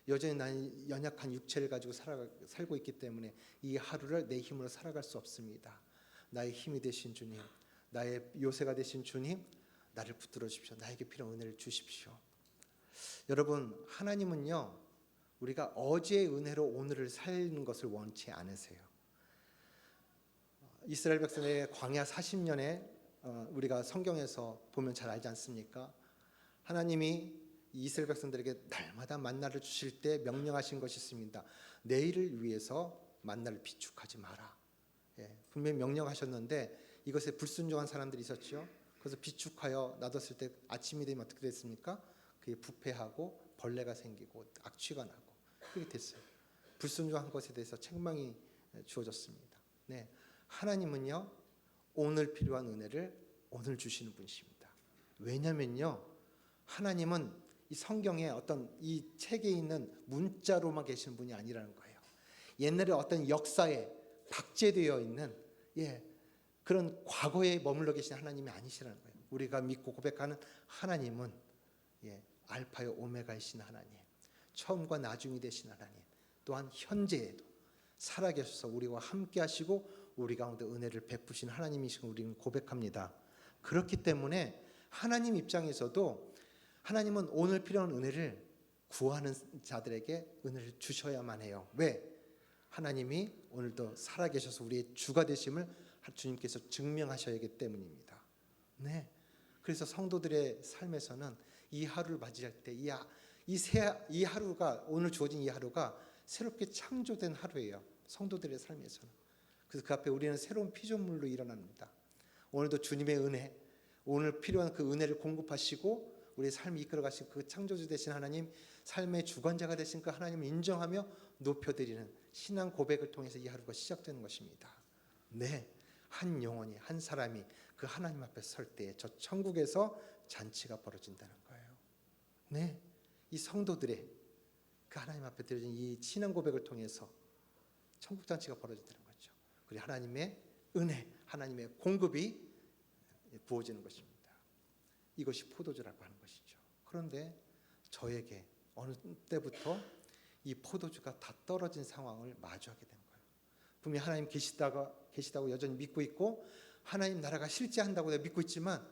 여전히 나는 연약한 육체를 가지고 살고 있기 때문에 이 하루를 내 힘으로 살아갈 수 없습니다. 나의 힘이 되신 주님, 나의 요새가 되신 주님, 나를 붙들어 주십시오. 나에게 필요한 은혜를 주십시오. 여러분, 하나님은요, 우리가 어제의 은혜로 오늘을 살는 것을 원치 않으세요. 이스라엘 백성의 광야 40년에 우리가 성경에서 보면 잘 알지 않습니까? 하나님이 이스라엘 백성들에게 날마다 만나를 주실 때 명령하신 것이 있습니다. 내일을 위해서 만나를 비축하지 마라. 예, 분명히 명령하셨는데 이것에 불순종한 사람들이 있었죠. 그래서 비축하여 놔뒀을 때 아침이 되면 어떻게 됐습니까? 그게 부패하고 벌레가 생기고 악취가 나고 그렇게 됐어요. 불순종한 것에 대해서 책망이 주어졌습니다. 네, 하나님은요, 오늘 필요한 은혜를 오늘 주시는 분이십니다. 왜냐면요, 하나님은 이 성경에 어떤 이 책에 있는 문자로만 계시는 분이 아니라는 거예요. 옛날에 어떤 역사에 박제되어 있는 그런 과거에 머물러 계신 하나님이 아니시라는 거예요. 우리가 믿고 고백하는 하나님은 알파요 오메가이신 하나님, 처음과 나중이 되신 하나님, 또한 현재에도 살아계셔서 우리와 함께 하시고 우리 가운데 은혜를 베푸신 하나님이신 우리는 고백합니다. 그렇기 때문에 하나님 입장에서도 하나님은 오늘 필요한 은혜를 구하는 자들에게 은혜를 주셔야만 해요. 왜? 하나님이 오늘도 살아계셔서 우리의 주가 되심을 주님께서 증명하셔야 하기 때문입니다. 네. 그래서 성도들의 삶에서는 이 하루를 맞이할 때 이 하루가, 오늘 주어진 이 하루가 새롭게 창조된 하루예요. 성도들의 삶에서는. 그래서 그 앞에 우리는 새로운 피조물로 일어납니다. 오늘도 주님의 은혜, 오늘 필요한 그 은혜를 공급하시고 우리의 삶을 이끌어 가신 그 창조주 되신 하나님, 삶의 주관자가 되신 그 하나님을 인정하며 높여드리는 신앙 고백을 통해서 이 하루가 시작되는 것입니다. 네, 한 영혼이, 한 사람이 그 하나님 앞에 설 때에 저 천국에서 잔치가 벌어진다는 거예요. 네, 이 성도들의 그 하나님 앞에 드려진 이 신앙 고백을 통해서 천국 잔치가 벌어진다는 거죠. 그리고 하나님의 은혜, 하나님의 공급이 부어지는 것입니다. 이것이 포도주라고 하는 것이죠. 그런데 저에게 어느 때부터 이 포도주가 다 떨어진 상황을 마주하게 된 거예요. 분명히 하나님 계시다고 여전히 믿고 있고 하나님 나라가 실제한다고 내가 믿고 있지만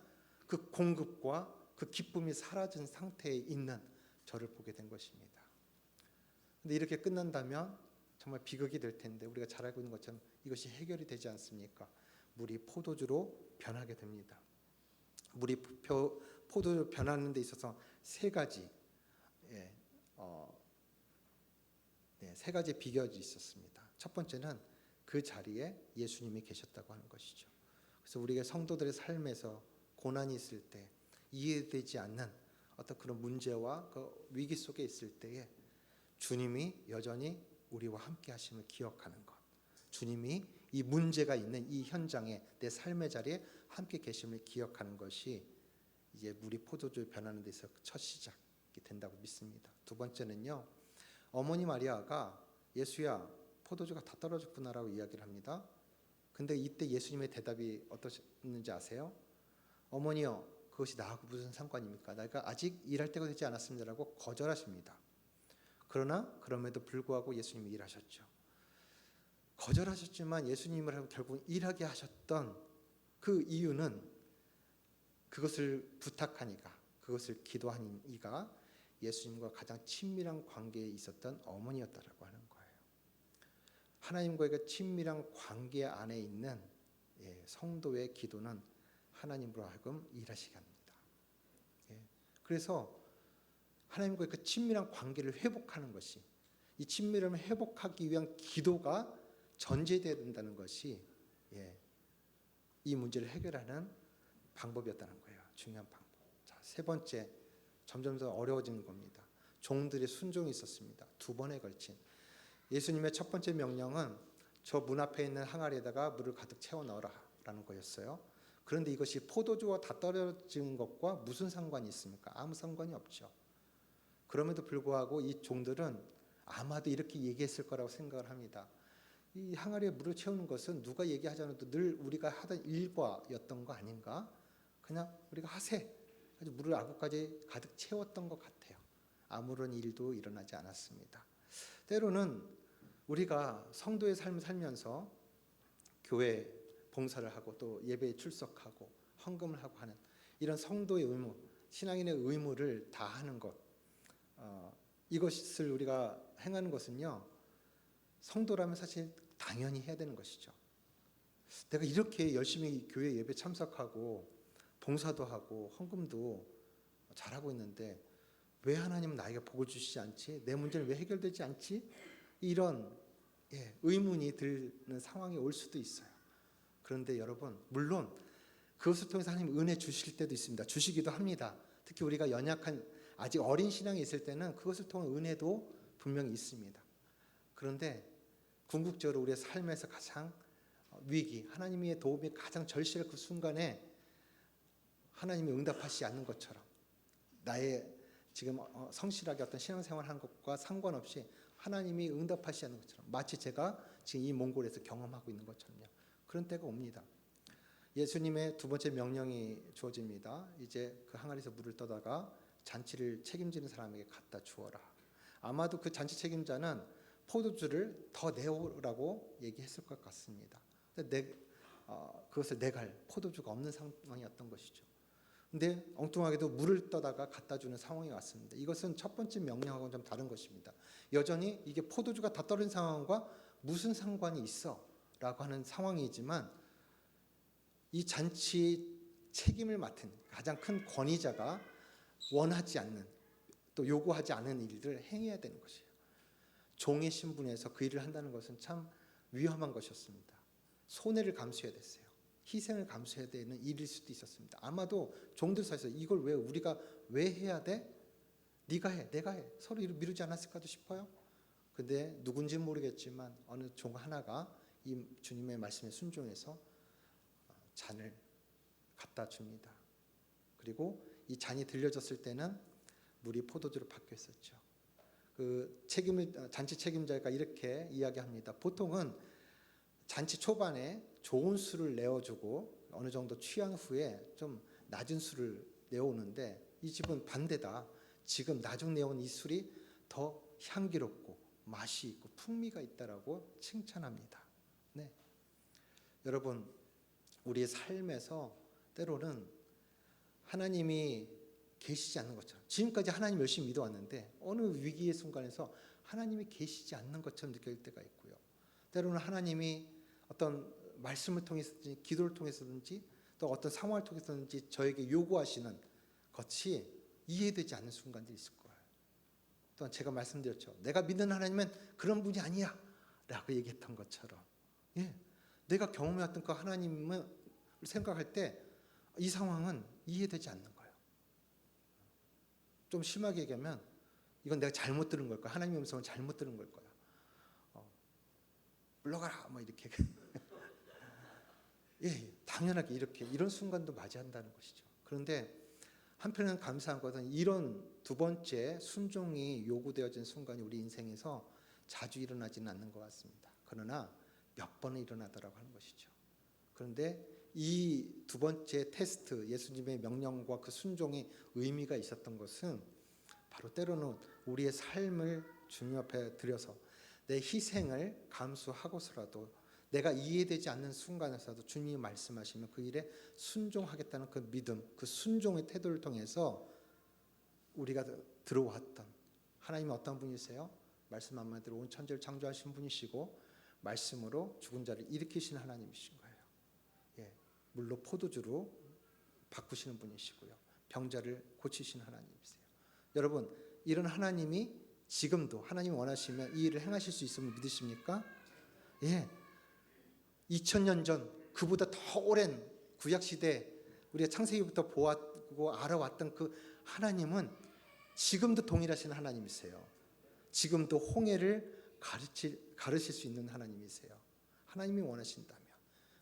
그 공급과 그 기쁨이 사라진 상태에 있는 저를 보게 된 것입니다. 근데 이렇게 끝난다면 정말 비극이 될 텐데 우리가 잘 알고 있는 것처럼 이것이 해결이 되지 않습니까? 물이 포도주로 변하게 됩니다. 물이 포도주로 변하는 데 있어서 세 가지 세 가지 비결이 있었습니다. 첫 번째는 그 자리에 예수님이 계셨다고 하는 것이죠. 그래서 우리가 성도들의 삶에서 고난이 있을 때 이해되지 않는 어떤 그런 문제와 그 위기 속에 있을 때에 주님이 여전히 우리와 함께 하심을 기억하는 것, 주님이 이 문제가 있는 이 현장에 내 삶의 자리에 함께 계심을 기억하는 것이 이제 물이 포도주로 변하는 데서 첫 시작이 된다고 믿습니다. 두 번째는요, 어머니 마리아가 예수야 포도주가 다 떨어졌구나라고 이야기를 합니다. 근데 이때 예수님의 대답이 어떠셨는지 아세요? 어머니여, 그것이 나하고 무슨 상관입니까? 내가 아직 일할 때가 되지 않았습니다라고 거절하십니다. 그러나 그럼에도 불구하고 예수님이 일하셨죠. 거절하셨지만 예수님을 결국 일하게 하셨던 그 이유는 그것을 부탁하니까, 그것을 기도하니까 예수님과 가장 친밀한 관계에 있었던 어머니였다라고 하는 거예요. 하나님과의 그 친밀한 관계 안에 있는 성도의 기도는 하나님으로 하여금 일하시게 합니다. 그래서 하나님과의 그 친밀한 관계를 회복하는 것이, 이 친밀함을 회복하기 위한 기도가 전제되어야 된다는 것이 이 문제를 해결하는 방법이었다는 거예요. 중요한 방법. 자, 세 번째, 점점 더 어려워지는 겁니다. 종들의 순종이 있었습니다. 두 번에 걸친 예수님의 첫 번째 명령은 저 문 앞에 있는 항아리에다가 물을 가득 채워 넣어라라는 거였어요. 그런데 이것이 포도주가 다 떨어지는 것과 무슨 상관이 있습니까? 아무 상관이 없죠. 그럼에도 불구하고 이 종들은 아마도 이렇게 얘기했을 거라고 생각을 합니다. 이 항아리에 물을 채우는 것은 누가 얘기하지 않아도 늘 우리가 하던 일과였던 거 아닌가? 그냥 우리가 하세. 아주 물을 아구까지 가득 채웠던 것 같아요. 아무런 일도 일어나지 않았습니다. 때로는 우리가 성도의 삶을 살면서 교회 봉사를 하고 또 예배에 출석하고 헌금을 하고 하는 이런 성도의 의무, 신앙인의 의무를 다하는 것, 이것을 우리가 행하는 것은요, 성도라면 사실 당연히 해야 되는 것이죠. 내가 이렇게 열심히 교회 예배 참석하고 봉사도 하고 헌금도 잘하고 있는데 왜 하나님은 나에게 복을 주시지 않지? 내 문제는 왜 해결되지 않지? 이런 의문이 드는 상황이 올 수도 있어요. 그런데 여러분, 물론 그것을 통해서 하나님 은혜 주실 때도 있습니다. 주시기도 합니다. 특히 우리가 연약한 아직 어린 신앙이 있을 때는 그것을 통한 은혜도 분명히 있습니다. 그런데 궁극적으로 우리의 삶에서 가장 위기, 하나님의 도움이 가장 절실한 그 순간에 하나님이 응답하시지 않는 것처럼 나의 지금 성실하게 어떤 신앙생활을 하는 것과 상관없이 하나님이 응답하시지 않는 것처럼, 마치 제가 지금 이 몽골에서 경험하고 있는 것처럼요. 그런 때가 옵니다. 예수님의 두 번째 명령이 주어집니다. 이제 그 항아리에서 물을 떠다가 잔치를 책임지는 사람에게 갖다 주어라. 아마도 그 잔치 책임자는 포도주를 더 내오라고 얘기했을 것 같습니다. 근데 그것을 내갈 포도주가 없는 상황이었던 것이죠. 근데 엉뚱하게도 물을 떠다가 갖다 주는 상황이 왔습니다. 이것은 첫 번째 명령하고는 좀 다른 것입니다. 여전히 이게 포도주가 다 떨어진 상황과 무슨 상관이 있어? 라고 하는 상황이지만 이 잔치 책임을 맡은 가장 큰 권위자가 원하지 않는, 또 요구하지 않은 일들을 행해야 되는 것이에요. 종의 신분에서 그 일을 한다는 것은 참 위험한 것이었습니다. 손해를 감수해야 됐어요. 희생을 감수해야 되는 일일 수도 있었습니다. 아마도 종들 사이에서 이걸 왜 우리가 왜 해야 돼? 네가 해, 내가 해. 서로 미루지 않았을까도 싶어요. 근데 누군지 모르겠지만 어느 종 하나가 이 주님의 말씀에 순종해서 잔을 갖다 줍니다. 그리고 이 잔이 들려졌을 때는 물이 포도주로 바뀌었었죠. 잔치 책임자가 이렇게 이야기합니다. 보통은 잔치 초반에 좋은 술을 내어주고 어느 정도 취한 후에 좀 낮은 술을 내오는데 이 집은 반대다. 지금 나중 내온 이 술이 더 향기롭고 맛이 있고 풍미가 있다라고 칭찬합니다. 네. 여러분, 우리의 삶에서 때로는 하나님이 계시지 않는 것처럼, 지금까지 하나님 열심히 믿어왔는데 어느 위기의 순간에서 하나님이 계시지 않는 것처럼 느낄 때가 있고요. 때로는 하나님이 어떤 말씀을 통해서든지 기도를 통해서든지 또 어떤 상황을 통해서든지 저에게 요구하시는 것이 이해되지 않는 순간들이 있을 거예요. 또한 제가 말씀드렸죠. 내가 믿는 하나님은 그런 분이 아니야 라고 얘기했던 것처럼, 내가 경험해왔던 그 하나님을 생각할 때 이 상황은 이해되지 않는 거예요. 좀 심하게 얘기하면 이건 내가 잘못 들은 걸 거야. 하나님의 음성을 잘못 들은 걸 거야. 물러가라 뭐 이렇게. 당연하게 이런 순간도 맞이한다는 것이죠. 그런데 한편은 감사한 것은 이런 두 번째 순종이 요구되어진 순간이 우리 인생에서 자주 일어나지는 않는 것 같습니다. 그러나 몇 번은 일어나더라고 하는 것이죠. 그런데 이 두 번째 테스트, 예수님의 명령과 그 순종이 의미가 있었던 것은 바로 때로는 우리의 삶을 주님 앞에 들여서 내 희생을 감수하고서라도 내가 이해되지 않는 순간에서도 주님이 말씀하시면 그 일에 순종하겠다는 그 믿음, 그 순종의 태도를 통해서 우리가 들어왔던 하나님은 어떤 분이세요? 말씀 한마디로 온 천지를 창조하신 분이시고 말씀으로 죽은 자를 일으키시는 하나님이신 거예요. 물로 포도주로 바꾸시는 분이시고요. 병자를 고치시는 하나님이세요. 여러분, 이런 하나님이 지금도 하나님이 원하시면 이 일을 행하실 수 있음을 믿으십니까? 2000년 전 그보다 더 오랜 구약시대 우리가 창세기부터 보았고 알아왔던 그 하나님은 지금도 동일하신 하나님이세요. 지금도 홍해를 가르칠 수 있는 하나님이세요. 하나님이 원하신다면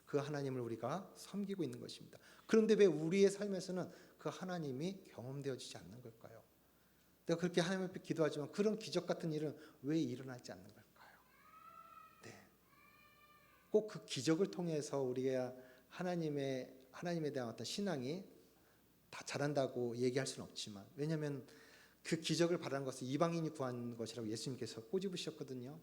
그 하나님을 우리가 섬기고 있는 것입니다. 그런데 왜 우리의 삶에서는 그 하나님이 경험되어지지 않는 걸까요? 내가 그렇게 하나님 앞에 기도하지만 그런 기적 같은 일은 왜 일어나지 않는 걸까요? 꼭 그 기적을 통해서 우리가 하나님에 대한 어떤 신앙이 다 잘한다고 얘기할 수는 없지만, 왜냐하면 그 기적을 바라는 것은 이방인이 구한 것이라고 예수님께서 꼬집으셨거든요.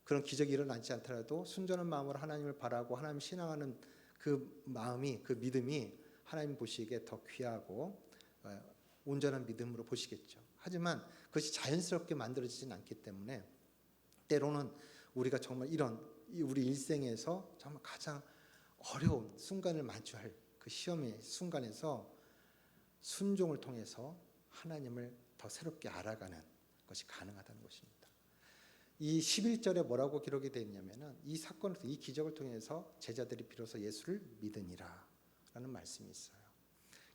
그런 기적이 일어나지 않더라도 순전한 마음으로 하나님을 바라고 하나님을 신앙하는 그 마음이, 그 믿음이 하나님 보시기에 더 귀하고 온전한 믿음으로 보시겠죠. 하지만 그것이 자연스럽게 만들어지진 않기 때문에 때로는 우리가 정말 이런 우리 일생에서 정말 가장 어려운 순간을 마주할 그 시험의 순간에서 순종을 통해서 하나님을 더 새롭게 알아가는 것이 가능하다는 것입니다. 이 11절에 뭐라고 기록이 되어 있냐면은 이 사건을, 이 기적을 통해서 제자들이 비로소 예수를 믿으니라 라는 말씀이 있어요.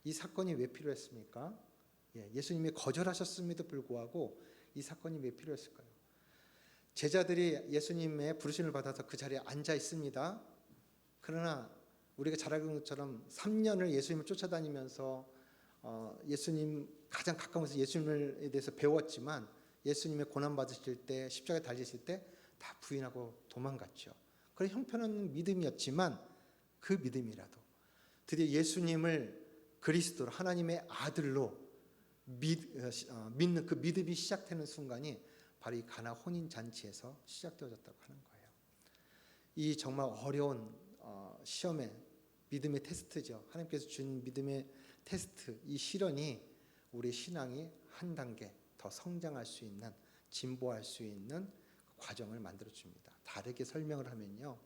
이 사건이 왜 필요했습니까? 예수님이 거절하셨음에도 불구하고 이 사건이 왜 필요했을까요? 제자들이 예수님의 부르심을 받아서 그 자리에 앉아 있습니다. 그러나 우리가 잘 알고 있는 것처럼 3년을 예수님을 쫓아다니면서 예수님 가장 가까운 곳에서 예수님에 대해서 배웠지만 예수님의 고난받으실 때, 십자가에 달리실 때 다 부인하고 도망갔죠. 그런 형편없는 믿음이었지만 그 믿음이라도 드디어 예수님을 그리스도로, 하나님의 아들로 믿는 그 믿음이 시작되는 순간이 바로 이 가나 혼인잔치에서 시작되어졌다고 하는 거예요. 이 정말 어려운 시험의 믿음의 테스트죠. 하나님께서 준 믿음의 테스트, 이 시련이 우리의 신앙이 한 단계 더 성장할 수 있는, 진보할 수 있는 과정을 만들어줍니다. 다르게 설명을 하면요,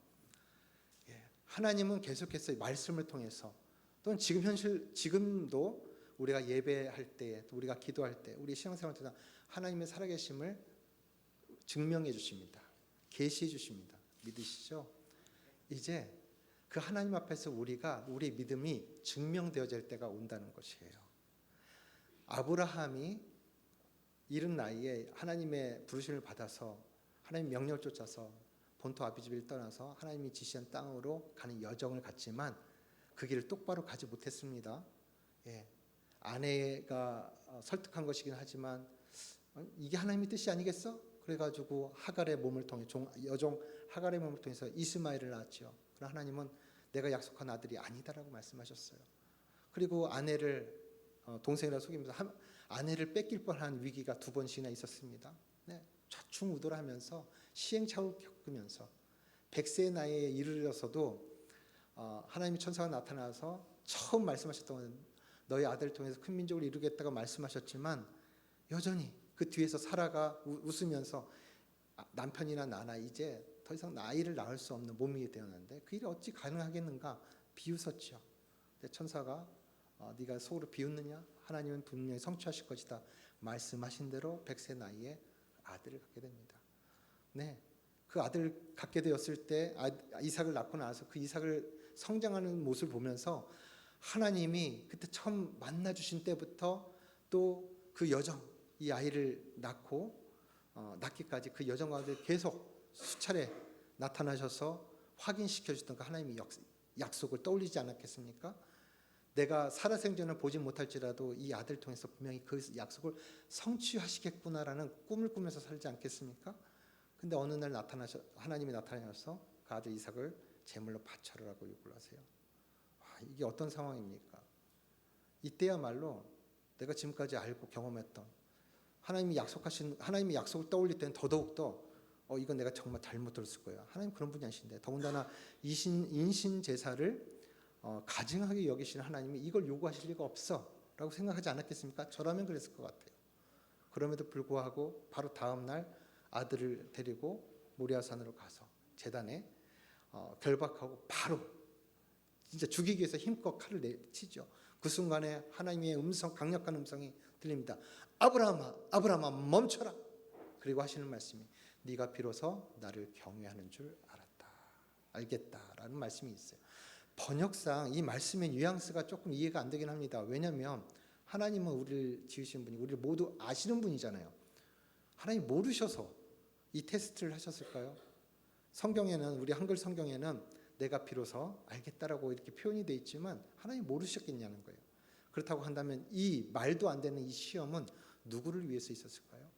하나님은 계속해서 말씀을 통해서 또는 지금도 우리가 예배할 때, 우리가 기도할 때, 우리 신앙생활 때 하나님의 살아계심을 증명해 주십니다. 계시해 주십니다. 믿으시죠? 이제 그 하나님 앞에서 우리의 믿음이 증명되어질 때가 온다는 것이에요. 아브라함이 이른 나이에 하나님의 부르심을 받아서 하나님 명령을 쫓아서 본토 아비집을 떠나서 하나님이 지시한 땅으로 가는 여정을 갔지만 그 길을 똑바로 가지 못했습니다. 예. 아내가 설득한 것이긴 하지만 이게 하나님의 뜻이 아니겠어? 그래가지고 하갈의 몸을 통해 여종 하갈의 몸을 통해서 이스마엘을 낳았죠. 그러나 하나님은 내가 약속한 아들이 아니다라고 말씀하셨어요. 그리고 아내를 동생이라 속이면서 아내를 뺏길 뻔한 위기가 2번씩이나 있었습니다. 네, 좌충우돌하면서 시행착오를 겪으면서 100세의 나이에 이르러서도 하나님의 천사가 나타나서 처음 말씀하셨던 건 너희 아들을 통해서 큰 민족을 이루겠다고 말씀하셨지만 여전히 그 뒤에서 사라가 웃으면서 남편이나 나나 이제 더 이상 아이를 낳을 수 없는 몸이 되었는데 그 일이 어찌 가능하겠는가 비웃었죠. 근데 천사가 네가 속으로 비웃느냐? 하나님은 분명히 성취하실 것이다. 말씀하신 대로 100세 나이에 아들을 갖게 됩니다. 네, 그 아들을 갖게 되었을 때 이삭을 낳고 나서 그 이삭을 성장하는 모습을 보면서 하나님이 그때 처음 만나 주신 때부터 또 그 여정 이 아이를 낳고 낳기까지 그 여정 가운데 계속 수차례 나타나셔서 확인시켜 주던 그 하나님의 약속을 떠올리지 않았겠습니까? 내가 살아생전을 보지 못할지라도 이 아들 통해서 분명히 그 약속을 성취하시겠구나라는 꿈을 꾸면서 살지 않겠습니까? 근데 어느 날 하나님이 나타나셔서 그 아들 이삭을 제물로 바쳐라라고 요구를 하세요. 와, 이게 어떤 상황입니까? 이때야말로 내가 지금까지 알고 경험했던 하나님이 약속을 떠올릴 때는 더더욱더 이건 내가 정말 잘못 들었을 거야. 하나님 그런 분이 아니신데 더군다나 인신 제사를 가증하게 여기시는 하나님이 이걸 요구하실 리가 없어라고 생각하지 않았겠습니까? 저라면 그랬을 것 같아요. 그럼에도 불구하고 바로 다음 날 아들을 데리고 모리아산으로 가서 제단에 결박하고 바로 진짜 죽이기 위해서 힘껏 칼을 내치죠. 그 순간에 하나님의 강력한 음성이 들립니다. 아브라함아 멈춰라. 그리고 하시는 말씀이 네가 비로소 나를 경외하는 줄 알겠다라는 말씀이 있어요. 번역상 이 말씀의 뉘앙스가 조금 이해가 안 되긴 합니다. 왜냐하면 하나님은 우리를 지으신 분이 우리를 모두 아시는 분이잖아요. 하나님 모르셔서 이 테스트를 하셨을까요? 성경에는 우리 한글 성경에는 내가 비로소 알겠다라고 이렇게 표현이 되어 있지만 하나님 모르셨겠냐는 거예요. 그렇다고 한다면 이 말도 안 되는 이 시험은 누구를 위해서 있었을까요?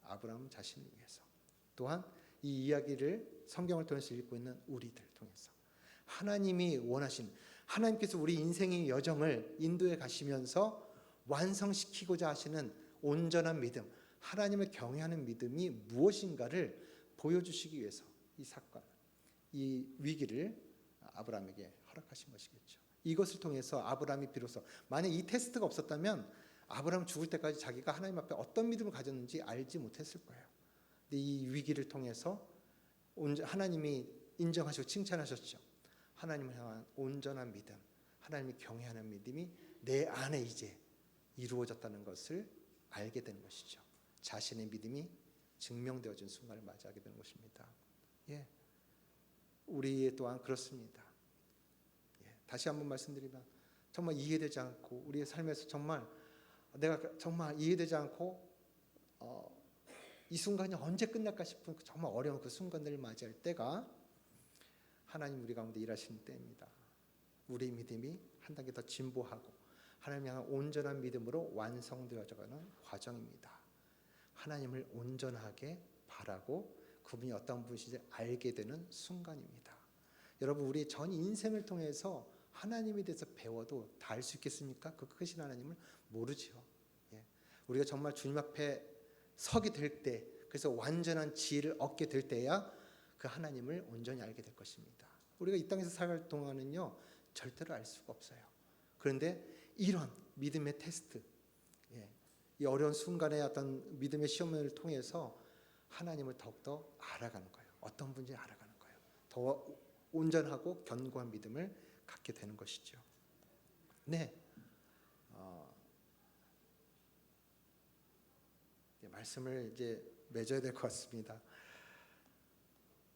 아브라함 자신을 위해서. 또한 이 이야기를 성경을 통해서 읽고 있는 우리들 통해서 하나님이 원하신 하나님께서 우리 인생의 여정을 인도해 가시면서 완성시키고자 하시는 온전한 믿음, 하나님을 경외하는 믿음이 무엇인가를 보여주시기 위해서 이 사건, 이 위기를 아브라함에게 허락하신 것이겠죠. 이것을 통해서 아브라함이 비로소 만약 이 테스트가 없었다면 아브라함 죽을 때까지 자기가 하나님 앞에 어떤 믿음을 가졌는지 알지 못했을 거예요. 근데 이 위기를 통해서 하나님이 인정하시고 칭찬하셨죠. 하나님을 향한 온전한 믿음, 하나님을 경외하는 믿음이 내 안에 이제 이루어졌다는 것을 알게 되는 것이죠. 자신의 믿음이 증명되어진 순간을 맞이하게 되는 것입니다. 예, 우리 또한 그렇습니다. 예, 다시 한번 말씀드리면 정말 이해되지 않고 우리의 삶에서 정말 내가 정말 이해되지 않고 이 순간이 언제 끝날까 싶은 정말 어려운 그 순간들을 맞이할 때가 하나님 우리 가운데 일하시는 때입니다. 우리의 믿음이 한 단계 더 진보하고 하나님 향한 온전한 믿음으로 완성되어져가는 과정입니다. 하나님을 온전하게 바라고 그분이 어떤 분이신지 알게 되는 순간입니다. 여러분 우리 전 인생을 통해서 하나님에 대해서 배워도 다 알 수 있겠습니까? 그 크신 하나님을 모르죠. 예. 우리가 정말 주님 앞에 서게 될 때, 그래서 완전한 지혜를 얻게 될 때야 그 하나님을 온전히 알게 될 것입니다. 우리가 이 땅에서 살아갈 동안은요 절대로 알 수가 없어요. 그런데 이런 믿음의 테스트, 이 어려운 순간의 어떤 믿음의 시험을 통해서 하나님을 더욱더 알아가는 거예요. 어떤 분인지 알아가는 거예요. 더 온전하고 견고한 믿음을 갖게 되는 것이죠. 네, 말씀을 이제 맺어야 될 것 같습니다.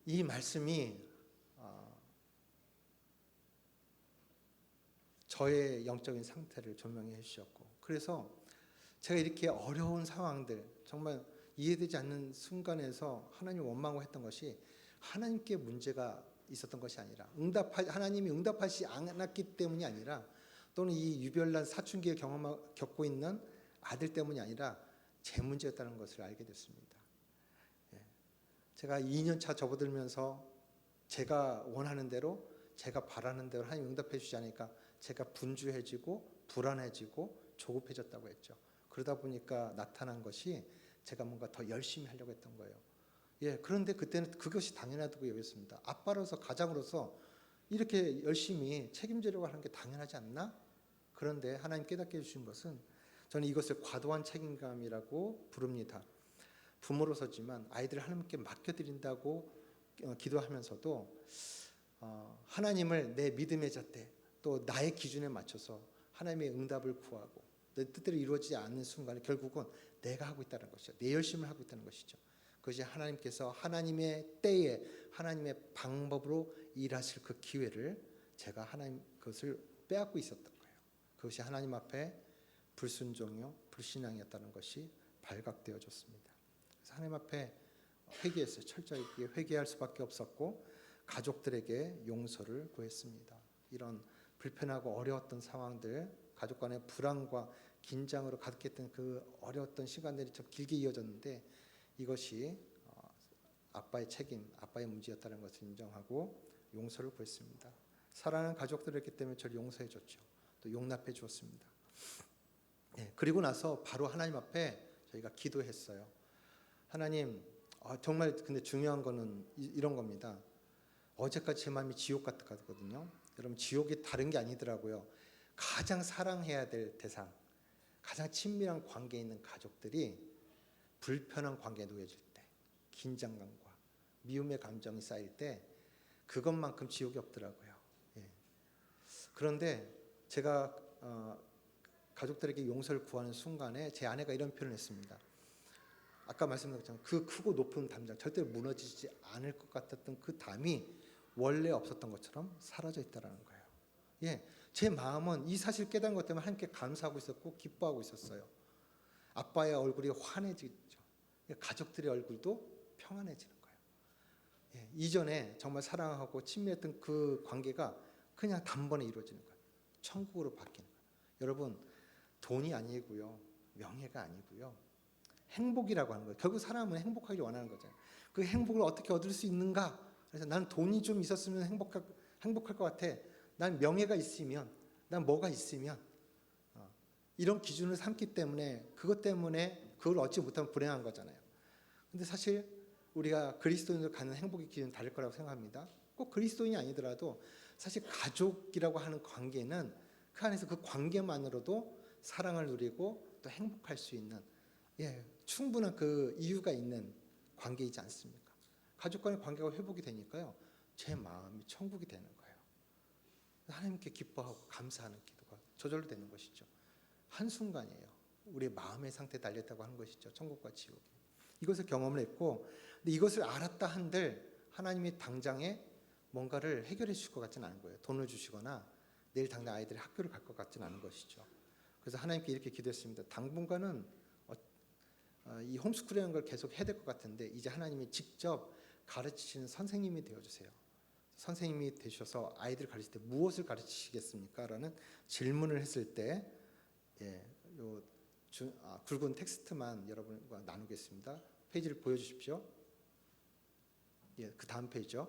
이 말씀이 저의 영적인 상태를 조명해 주셨고, 그래서 제가 이렇게 어려운 상황들, 정말 이해되지 않는 순간에서 하나님 원망을 했던 것이 하나님께 문제가 있었던 것이 아니라 하나님이 응답하지 않았기 때문이 아니라, 또는 이 유별난 사춘기에 겪고 있는 아들 때문이 아니라 제 문제였다는 것을 알게 됐습니다. 제가 2년 차 접어들면서 제가 원하는 대로, 제가 바라는 대로 하나님 응답해 주지 않으니까 제가 분주해지고 불안해지고 조급해졌다고 했죠. 그러다 보니까 나타난 것이 제가 뭔가 더 열심히 하려고 했던 거예요. 그런데 그때는 그것이 당연하다고 여겼습니다. 아빠로서, 가장으로서 이렇게 열심히 책임지려고 하는 게 당연하지 않나? 그런데 하나님 깨닫게 해주신 것은, 저는 이것을 과도한 책임감이라고 부릅니다. 부모로서지만 아이들을 하나님께 맡겨드린다고 기도하면서도 하나님을 내 믿음의 잣대, 또 나의 기준에 맞춰서 하나님의 응답을 구하고 내 뜻대로 이루어지지 않는 순간에 결국은 내가 하고 있다는 것이죠. 내 열심을 하고 있다는 것이죠. 그것이 하나님께서 하나님의 때에 하나님의 방법으로 일하실 그 기회를 제가 하나님 그것을 빼앗고 있었던 거예요. 그것이 하나님 앞에 불순종이요, 불신앙이었다는 것이 발각되어졌습니다. 그래서 하나님 앞에 회개했어요. 철저히 회개할 수밖에 없었고 가족들에게 용서를 구했습니다. 이런 불편하고 어려웠던 상황들, 가족 간의 불안과 긴장으로 가득했던 그 어려웠던 시간들이 좀 길게 이어졌는데, 이것이 아빠의 책임, 아빠의 문제였다는 것을 인정하고 용서를 구했습니다. 사랑하는 가족들이었기 때문에 저를 용서해 줬죠. 또 용납해 주었습니다. 그리고 나서 바로 하나님 앞에 저희가 기도했어요. 하나님, 정말 근데 중요한 거는 이런 겁니다. 어제까지 제 마음이 지옥 같았거든요. 여러분, 지옥이 다른 게 아니더라고요. 가장 사랑해야 될 대상, 가장 친밀한 관계에 있는 가족들이 불편한 관계에 놓여질 때, 긴장감과 미움의 감정이 쌓일 때 그것만큼 지옥이 없더라고요. 그런데 제가 가족들에게 용서를 구하는 순간에 제 아내가 이런 표현을 했습니다. 아까 말씀드린 것처럼 그 크고 높은 담장, 절대로 무너지지 않을 것 같았던 그 담이 원래 없었던 것처럼 사라져 있다는 거예요. 제 마음은 이 사실 깨달은 것 때문에 하나님께 감사하고 있었고 기뻐하고 있었어요. 아빠의 얼굴이 환해지죠. 가족들의 얼굴도 평안해지는 거예요. 이전에 정말 사랑하고 친밀했던 그 관계가 그냥 단번에 이루어지는 거예요. 천국으로 바뀌는 거예요. 여러분, 돈이 아니고요, 명예가 아니고요, 행복이라고 하는 거예요. 결국 사람은 행복하기를 원하는 거잖아요. 그 행복을 어떻게 얻을 수 있는가? 그래서 난 돈이 좀 있었으면 행복할 것 같아. 난 명예가 있으면, 난 뭐가 있으면, 이런 기준을 삼기 때문에, 그것 때문에 그걸 얻지 못하면 불행한 거잖아요. 근데 사실 우리가 그리스도인으로 가는 행복의 기준은 다를 거라고 생각합니다. 꼭 그리스도인이 아니더라도 사실 가족이라고 하는 관계는 그 안에서 그 관계만으로도 사랑을 누리고 또 행복할 수 있는 충분한 그 이유가 있는 관계이지 않습니까? 가족 간의 관계가 회복이 되니까요, 제 마음이 천국이 되는 거예요. 하나님께 기뻐하고 감사하는 기도가 저절로 되는 것이죠. 한순간이에요. 우리의 마음의 상태에 달렸다고 하는 것이죠. 천국과 지옥이. 이것을 경험을 했고, 근데 이것을 알았다 한들 하나님이 당장에 뭔가를 해결해 주실 것 같지는 않은 거예요. 돈을 주시거나 내일 당장 아이들이 학교를 갈 것 같지는 않은 것이죠. 그래서 하나님께 이렇게 기도했습니다. 당분간은 이 홈스쿨이라는 걸 계속 해야 될 것 같은데 이제 하나님이 직접 가르치시는 선생님이 되어주세요. 선생님이 되셔서 아이들을 가르칠 때 무엇을 가르치시겠습니까? 라는 질문을 했을 때 굵은 텍스트만 여러분과 나누겠습니다. 페이지를 보여주십시오. 그 다음 페이지죠.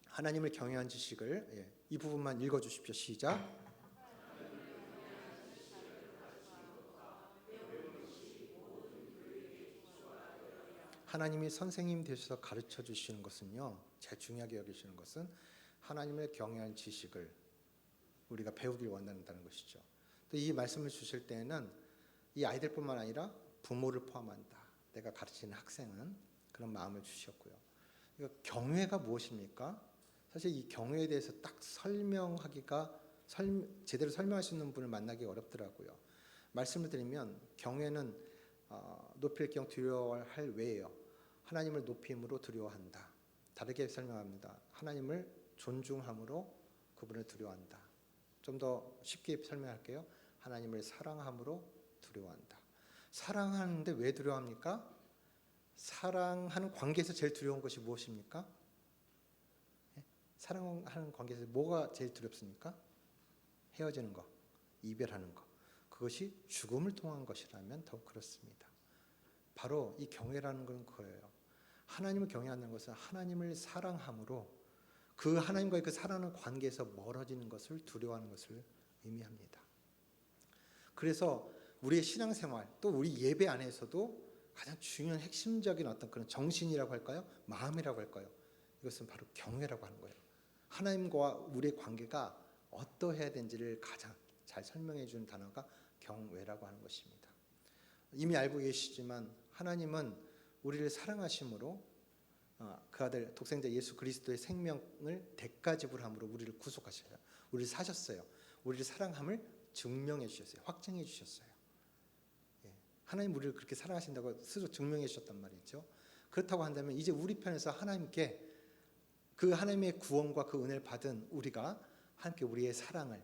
하나님을 경외한 지식을 이 부분만 읽어주십시오. 시작. 하나님이 선생님 되셔서 가르쳐 주시는 것은요, 제일 중요하게 여기시는 것은 하나님을 경외한 지식을 우리가 배우길 원한다는 것이죠. 또 이 말씀을 주실 때에는 이 아이들뿐만 아니라 부모를 포함한다. 내가 가르치는 학생은 그런 마음을 주셨고요. 그러니까 경외가 무엇입니까? 사실 이 경외에 대해서 딱 제대로 설명할 수 있는 분을 만나기 어렵더라고요. 말씀을 드리면 경외는 높일 경 두려워할 외에요. 하나님을 높임으로 두려워한다. 다르게 설명합니다. 하나님을 존중함으로 그분을 두려워한다. 좀 더 쉽게 설명할게요. 하나님을 사랑함으로 두려워한다. 사랑하는데 왜 두려워합니까? 사랑하는 관계에서 제일 두려운 것이 무엇입니까? 사랑하는 관계에서 뭐가 제일 두렵습니까? 헤어지는 것, 이별하는 것. 그것이 죽음을 통한 것이라면 더욱 그렇습니다. 바로 이 경외라는 건 그거예요. 하나님을 경외하는 것은 하나님을 사랑함으로 그 하나님과의 그 사랑하는 관계에서 멀어지는 것을 두려워하는 것을 의미합니다. 그래서 우리의 신앙생활 또 우리 예배 안에서도 가장 중요한 핵심적인 어떤 그런 정신이라고 할까요? 마음이라고 할까요? 이것은 바로 경외라고 하는 거예요. 하나님과 우리의 관계가 어떠해야 되는지를 가장 잘 설명해 주는 단어가 경외라고 하는 것입니다. 이미 알고 계시지만 하나님은 우리를 사랑하심으로 그 아들 독생자 예수 그리스도의 생명을 대가 지불함으로 우리를 구속하셔요. 우리를 사셨어요. 우리를 사랑함을 증명해 주셨어요. 확증해 주셨어요. 하나님 우리를 그렇게 사랑하신다고 스스로 증명해 주셨단 말이죠. 그렇다고 한다면 이제 우리 편에서 하나님께 그 하나님의 구원과 그 은혜를 받은 우리가 함께 우리의 사랑을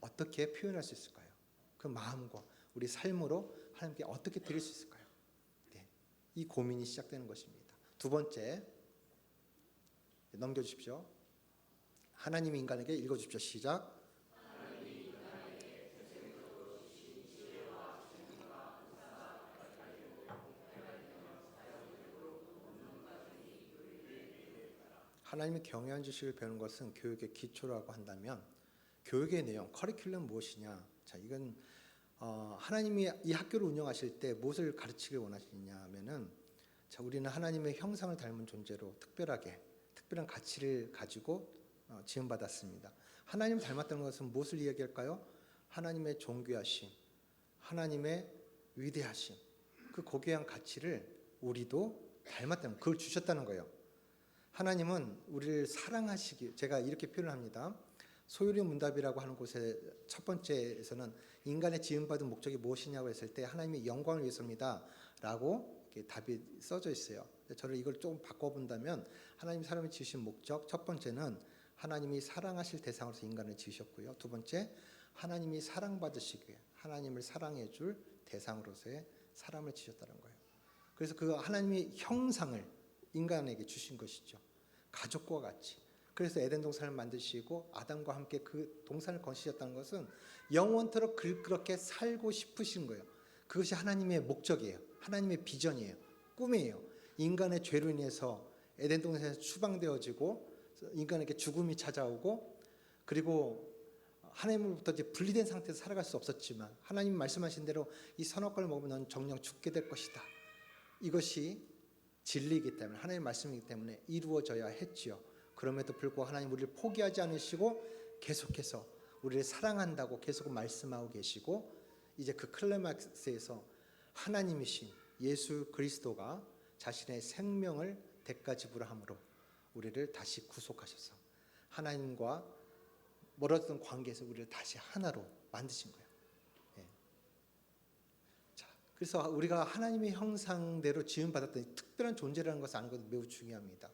어떻게 표현할 수 있을까요? 그 마음과 우리 삶으로 하나님께 어떻게 드릴 수 있을까요? 이 고민이 시작되는 것입니다. 두 번째 넘겨주십시오. 하나님이 인간에게 읽어주십시오. 시작. 하나님의 경외한 지식을 배우는 것은 교육의 기초라고 한다면 교육의 내용, 커리큘럼 무엇이냐? 자, 이건 하나님이 이 학교를 운영하실 때 무엇을 가르치길 원하시냐면은 자, 우리는 하나님의 형상을 닮은 존재로 특별한 가치를 가지고 지음받았습니다. 하나님을 닮았다는 것은 무엇을 이야기할까요? 하나님의 존귀하심, 하나님의 위대하심, 그 고귀한 가치를 우리도 닮았다는 그걸 주셨다는 거예요. 하나님은 우리를 사랑하시기, 제가 이렇게 표현을 합니다. 소요리 문답이라고 하는 곳에 첫 번째에서는 인간의 지음받은 목적이 무엇이냐고 했을 때 하나님의 영광을 위해서입니다 라고 이렇게 답이 써져 있어요. 저를 이걸 조금 바꿔본다면 하나님 사람을 지으신 목적, 첫 번째는 하나님이 사랑하실 대상으로서 인간을 지으셨고요. 두 번째, 하나님이 사랑받으시기 위해 하나님을 사랑해 줄 대상으로서의 사람을 지으셨다는 거예요. 그래서 그 하나님의 형상을 인간에게 주신 것이죠. 가족과 같이. 그래서 에덴 동산을 만드시고 아담과 함께 그 동산을 거시셨다는 것은 영원토록 그렇게 살고 싶으신 거예요. 그것이 하나님의 목적이에요. 하나님의 비전이에요. 꿈이에요. 인간의 죄로 인해서 에덴 동산에서 추방되어지고 인간에게 죽음이 찾아오고 그리고 하나님으로부터 이제 분리된 상태에서 살아갈 수 없었지만 하나님 말씀하신 대로 이 선악과를 먹으면 넌 정녕 죽게 될 것이다. 이것이 진리이기 때문에 하나님의 말씀이기 때문에 이루어져야 했지요. 그럼에도 불구하고 하나님 우리를 포기하지 않으시고 계속해서 우리를 사랑한다고 계속 말씀하고 계시고 이제 그 클라이막스에서 하나님이신 예수 그리스도가 자신의 생명을 대가 지불함으로 우리를 다시 구속하셔서 하나님과 멀어졌던 관계에서 우리를 다시 하나로 만드신 거예요. 그래서 우리가 하나님의 형상대로 지음받았던 특별한 존재라는 것을 아는 것도 매우 중요합니다.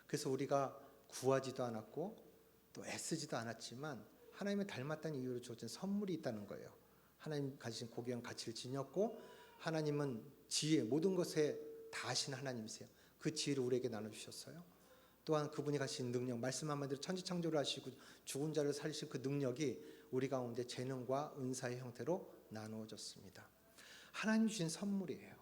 그래서 우리가 구하지도 않았고 또 애쓰지도 않았지만 하나님을 닮았다는 이유로 주어진 선물이 있다는 거예요. 하나님 가지신 고귀한 가치를 지녔고 하나님은 지혜, 모든 것에 다 아신 하나님이세요. 그 지혜를 우리에게 나눠주셨어요. 또한 그분이 가진 능력, 말씀 한마디로 천지창조를 하시고 죽은 자를 살리신 그 능력이 우리 가운데 재능과 은사의 형태로 나누어졌습니다. 하나님 주신 선물이에요.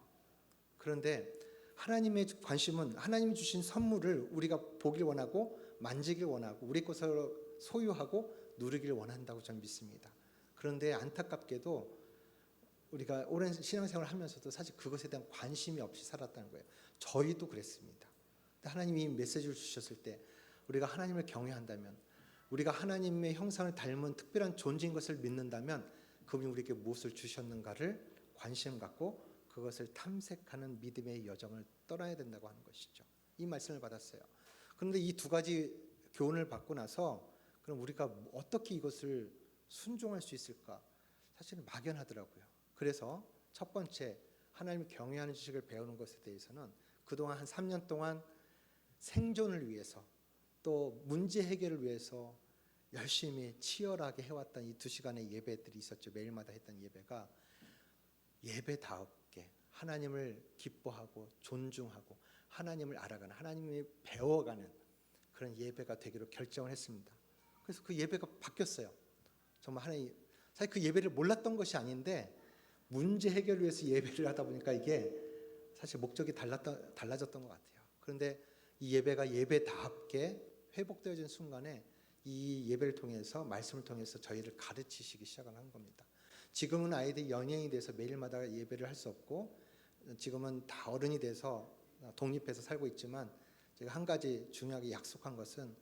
그런데 하나님의 관심은 하나님이 주신 선물을 우리가 보길 원하고 만지길 원하고 우리 것으로 소유하고 누리기를 원한다고 저는 믿습니다. 그런데 안타깝게도 우리가 오랜 신앙생활을 하면서도 사실 그것에 대한 관심이 없이 살았다는 거예요. 저희도 그랬습니다. 하나님이 메시지를 주셨을 때 우리가 하나님을 경외한다면 우리가 하나님의 형상을 닮은 특별한 존재인 것을 믿는다면 그분이 우리에게 무엇을 주셨는가를 관심 갖고 그것을 탐색하는 믿음의 여정을 떠나야 된다고 하는 것이죠. 이 말씀을 받았어요. 그런데 이 두 가지 교훈을 받고 나서 그럼 우리가 어떻게 이것을 순종할 수 있을까? 사실은 막연하더라고요. 그래서 첫 번째 하나님을 경외하는 지식을 배우는 것에 대해서는 그동안 한 3년 동안 생존을 위해서 또 문제 해결을 위해서 열심히 치열하게 해왔던 이 2시간의 예배들이 있었죠. 매일마다 했던 예배가 예배다웠게 하나님을 기뻐하고 존중하고 하나님을 알아가는, 하나님을 배워가는 그런 예배가 되기로 결정을 했습니다. 그래서 그 예배가 바뀌었어요. 정말 하나님, 사실 그 예배를 몰랐던 것이 아닌데 문제 해결을 위해서 예배를 하다 보니까 이게 사실 목적이 달라졌던 것 같아요. 그런데 이 예배가 예배답게 회복되어진 순간에 이 예배를 통해서, 말씀을 통해서 저희를 가르치시기 시작한 겁니다. 지금은 아이들이 연예인이 돼서 매일마다 예배를 할 수 없고 지금은 다 어른이 돼서 독립해서 살고 있지만 제가 한 가지 중요하게 약속한 것은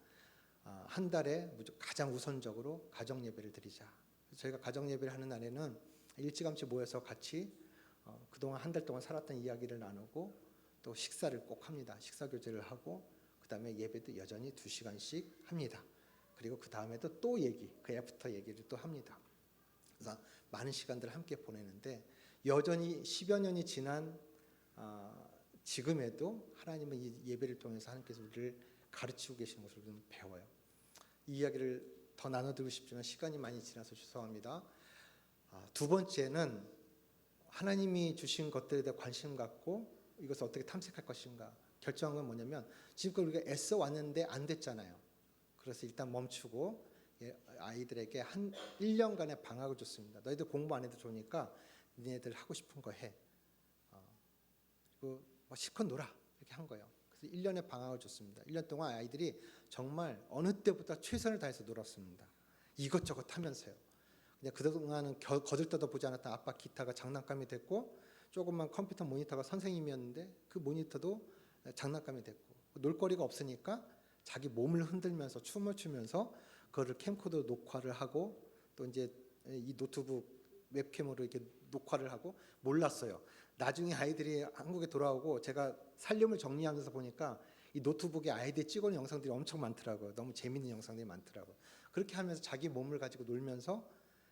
한 달에 가장 우선적으로 가정 예배를 드리자. 저희가 가정 예배를 하는 날에는 일찌감치 모여서 같이 그동안 한 달 동안 살았던 이야기를 나누고 또 식사를 꼭 합니다. 식사 교제를 하고 그 다음에 예배도 여전히 2시간씩 합니다. 그리고 그 다음에도 또 그 애프터 얘기를 또 합니다. 그래서 많은 시간들을 함께 보내는데 여전히 10여 년이 지난 지금에도 하나님은 이 예배를 통해서 하나님께서 우리를 가르치고 계신 것을 좀 배워요. 이 이야기를 더 나눠드리고 싶지만 시간이 많이 지나서 죄송합니다. 두 번째는 하나님이 주신 것들에 대해 관심 갖고 이것을 어떻게 탐색할 것인가 결정한 건 뭐냐면, 지금까지 우리가 애써 왔는데 안 됐잖아요. 그래서 일단 멈추고 아이들에게 한 1년간의 방학을 줬습니다. 너희들 공부 안 해도 좋으니까 니네들 하고 싶은 거 해. 그리고 실컷 놀아. 이렇게 한 거예요. 그래서 1년의 방학을 줬습니다. 1년 동안 아이들이 정말 어느 때보다 최선을 다해서 놀았습니다. 이것저것 하면서요. 그냥 그동안은 거들떠도 보지 않았던 아빠 기타가 장난감이 됐고, 조그만 컴퓨터 모니터가 선생님이었는데 그 모니터도 장난감이 됐고, 놀거리가 없으니까 자기 몸을 흔들면서 춤을 추면서 그거를 캠코더 녹화를 하고, 또 이제 이 노트북 웹캠으로 이렇게 녹화를 하고 몰랐어요. 나중에 아이들이 한국에 돌아오고 제가 살림을 정리하면서 보니까 이 노트북에 아이들이 찍어놓은 영상들이 엄청 많더라고요. 너무 재밌는 영상들이 많더라고요. 그렇게 하면서 자기 몸을 가지고 놀면서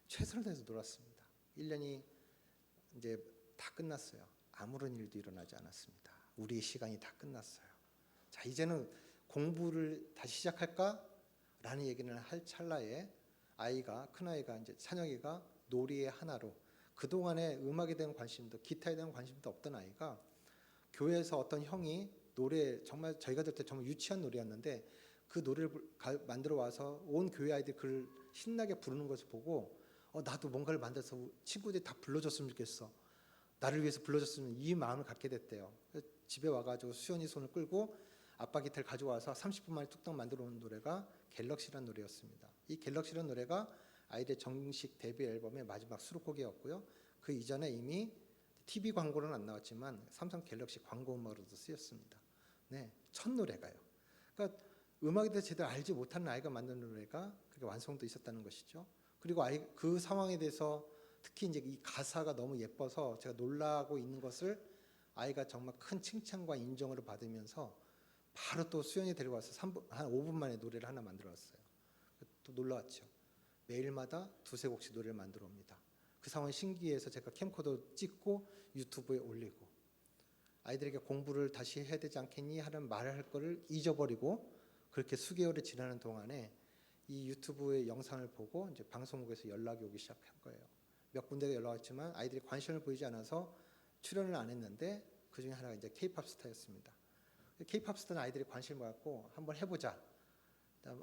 최선을 다해서 놀았습니다. 1년이 이제 다 끝났어요. 아무런 일도 일어나지 않았습니다. 우리의 시간이 다 끝났어요. 자, 이제는 공부를 다시 시작할까라는 얘기를 할 찰나에 큰아이가 이제 찬혁이가 놀이의 하나로, 그동안에 음악에 대한 관심도 기타에 대한 관심도 없던 아이가 교회에서 어떤 형이 노래, 정말 저희가 들을 때 정말 유치한 노래였는데 그 노래를 만들어 와서 온 교회 아이들이 그를 신나게 부르는 것을 보고 나도 뭔가를 만들어서 친구들이 다 불러줬으면 좋겠어. 나를 위해서 불러줬으면, 이 마음을 갖게 됐대요. 집에 와가지고 수연이 손을 끌고 아빠 기타를 가져와서 30분 만에 뚝딱 만들어 온 노래가 갤럭시라는 노래였습니다. 이 갤럭시라는 노래가 아이들의 정식 데뷔 앨범의 마지막 수록곡이었고요. 그 이전에 이미 TV 광고는 안 나왔지만 삼성 갤럭시 광고 음악으로도 쓰였습니다. 네, 첫 노래가요. 그러니까 음악에 대해서 제대로 알지 못하는 아이가 만든 노래가 그게 완성도 있었다는 것이죠. 그리고 그 상황에 대해서 특히 이제 이 가사가 너무 예뻐서 제가 놀라고 있는 것을 아이가 정말 큰 칭찬과 인정을 받으면서 바로 또 수연이 데려와서 한 5분 만에 노래를 하나 만들었어요. 또 놀라웠죠. 매일마다 두세 곡씩 노래를 만들어 옵니다. 그 상황이 신기해서 제가 캠코더 찍고 유튜브에 올리고, 아이들에게 공부를 다시 해야 되지 않겠니 하는 말을 할 거를 잊어버리고, 그렇게 수개월이 지나는 동안에 이 유튜브의 영상을 보고 이제 방송국에서 연락이 오기 시작한 거예요. 몇 군데가 연락 왔지만 아이들이 관심을 보이지 않아서 출연을 안 했는데 그 중에 하나가 이제 K-팝 스타였습니다. K-팝 스타는 아이들이 관심을 갖고 한번 해보자.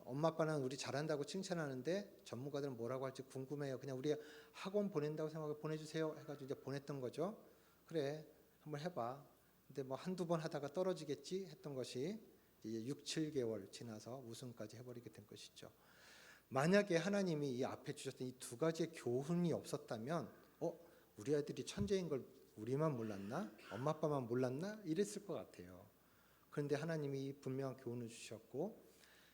엄마 아빠는 우리 잘한다고 칭찬하는데 전문가들은 뭐라고 할지 궁금해요. 그냥 우리 학원 보낸다고 생각하고 보내주세요 해가지고 이제 보냈던 거죠. 그래, 한번 해봐. 근데 뭐 한두 번 하다가 떨어지겠지 했던 것이 이제 6, 7개월 지나서 우승까지 해버리게 된 것이죠. 만약에 하나님이 이 앞에 주셨던 이 두 가지의 교훈이 없었다면 우리 아이들이 천재인 걸 우리만 몰랐나? 엄마 아빠만 몰랐나? 이랬을 것 같아요. 그런데 하나님이 분명한 교훈을 주셨고,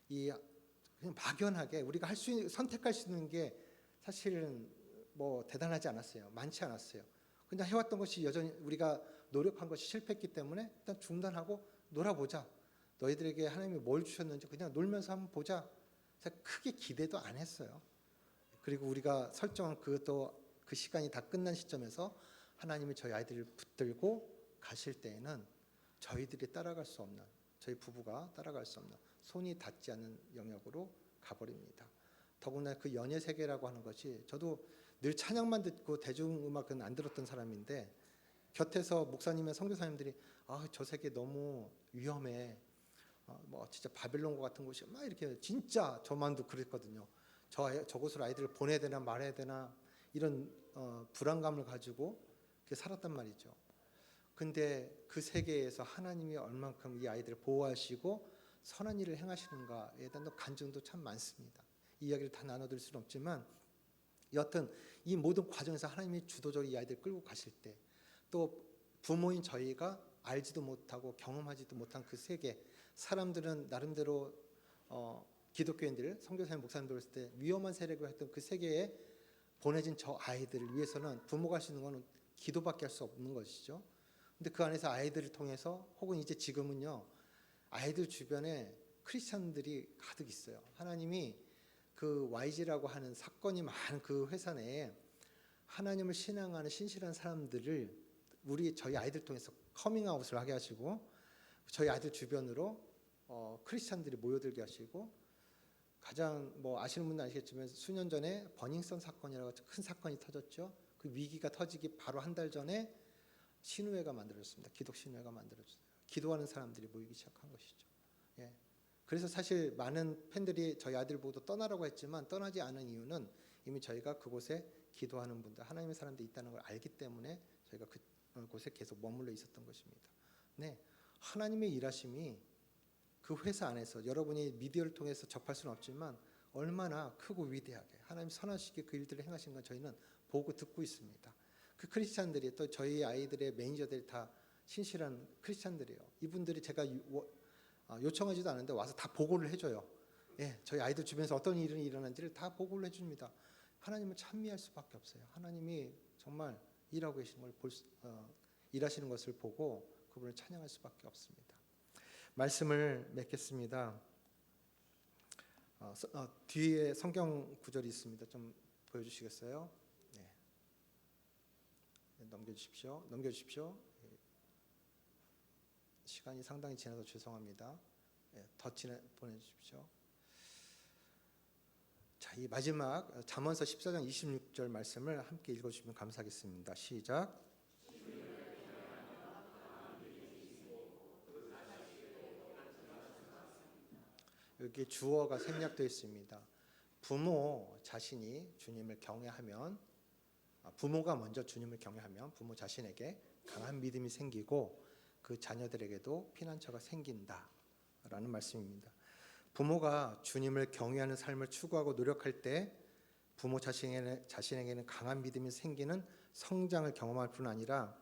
그냥 막연하게 우리가 선택할 수 있는 게 사실은 뭐 대단하지 않았어요. 많지 않았어요. 그냥 해왔던 것이 여전히 우리가 노력한 것이 실패했기 때문에 일단 중단하고 놀아보자. 너희들에게 하나님이 뭘 주셨는지 그냥 놀면서 한번 보자. 크게 기대도 안 했어요. 그리고 우리가 설정한 그 시간이 다 끝난 시점에서 하나님이 저희 아이들을 붙들고 가실 때에는 저희들이 따라갈 수 없는, 저희 부부가 따라갈 수 없는 손이 닿지 않는 영역으로 가버립니다. 더군다나 그 연예 세계라고 하는 것이 저도 늘 찬양만 듣고 대중음악은 안 들었던 사람인데 곁에서 목사님이나 선교사님들이 저 세계 너무 위험해. 뭐 진짜 바벨론과 같은 곳이 막 이렇게 진짜 저만도 그랬거든요. 저곳으로 아이들을 보내야 되나 말아야 되나 이런 불안감을 가지고 이렇게 살았단 말이죠. 근데 그 세계에서 하나님이 얼만큼 이 아이들을 보호하시고 선한 일을 행하시는가에 대한 간증도 참 많습니다. 이 이야기를 다 나눠드릴 수는 없지만 여하튼 이 모든 과정에서 하나님이 주도적으로 이 아이들을 끌고 가실 때 또 부모인 저희가 알지도 못하고 경험하지도 못한 그 세계, 사람들은 나름대로 기독교인들, 선교사님, 목사님들 했을 때 위험한 세력을 했던 그 세계에 보내진 저 아이들을 위해서는 부모가 할 수 있는 것은 기도밖에 할 수 없는 것이죠. 근데 그 안에서 아이들을 통해서 혹은 이제 지금은요, 아이들 주변에 크리스찬들이 가득 있어요. 하나님이 그 YG라고 하는 사건이 많은 그 회사 내에 하나님을 신앙하는 신실한 사람들을 저희 아이들 통해서 커밍아웃을 하게 하시고 저희 아이들 주변으로 크리스찬들이 모여들게 하시고 가장 뭐 아시는 분은 아시겠지만 수년 전에 버닝썬 사건이라고 큰 사건이 터졌죠. 그 위기가 터지기 바로 한 달 전에 신우회가 만들어졌습니다. 기독 신우회가 만들어졌어요. 기도하는 사람들이 모이기 시작한 것이죠. 예. 그래서 사실 많은 팬들이 저희 아들 보고 떠나라고 했지만 떠나지 않은 이유는 이미 저희가 그곳에 기도하는 분들, 하나님의 사람들이 있다는 걸 알기 때문에 저희가 그곳에 계속 머물러 있었던 것입니다. 네, 하나님의 일하심이 그 회사 안에서 여러분이 미디어를 통해서 접할 수는 없지만 얼마나 크고 위대하게 하나님 선하시게 그 일들을 행하신 건 저희는 보고 듣고 있습니다. 그 크리스찬들이 또 저희 아이들의 매니저들이 다 신실한 크리스찬들이에요. 이분들이 제가 요청하지도 않은데 와서 다 보고를 해줘요. 예, 저희 아이들 주변에서 어떤 일이 일어난지를 다 보고를 해줍니다. 하나님을 찬미할 수밖에 없어요. 하나님이 정말 일하고 계시는 걸 일하시는 것을 보고 그분을 찬양할 수밖에 없습니다. 말씀을 맺겠습니다. 뒤에 성경 구절이 있습니다. 좀 보여주시겠어요? 네. 넘겨주십시오. 시간이 상당히 지나서 죄송합니다. 네, 더 보내주십시오. 자, 이 마지막 잠언서 14장 26절 말씀을 함께 읽어주시면 감사하겠습니다. 시작. 여기 주어가 생략되어 있습니다. 부모 자신이 주님을 경외하면, 부모가 먼저 주님을 경외하면 부모 자신에게 강한 믿음이 생기고 그 자녀들에게도 피난처가 생긴다라는 말씀입니다. 부모가 주님을 경외하는 삶을 추구하고 노력할 때 부모 자신에게는 강한 믿음이 생기는 성장을 경험할 뿐 아니라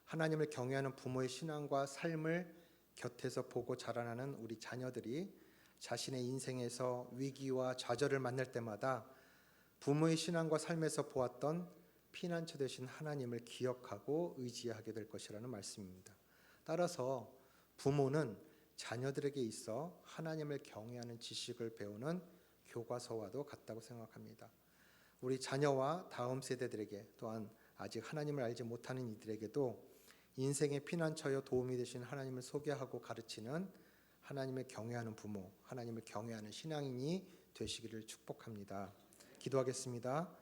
하나님을 경외하는 부모의 신앙과 삶을 곁에서 보고 자라나는 우리 자녀들이 자신의 인생에서 위기와 좌절을 만날 때마다 부모의 신앙과 삶에서 보았던 피난처 되신 하나님을 기억하고 의지하게 될 것이라는 말씀입니다. 따라서 부모는 자녀들에게 있어 하나님을 경외하는 지식을 배우는 교과서와도 같다고 생각합니다. 우리 자녀와 다음 세대들에게 또한 아직 하나님을 알지 못하는 이들에게도 인생의 피난처여 도움이 되신 하나님을 소개하고 가르치는 하나님을 경외하는 부모, 하나님을 경외하는 신앙인이 되시기를 축복합니다. 기도하겠습니다.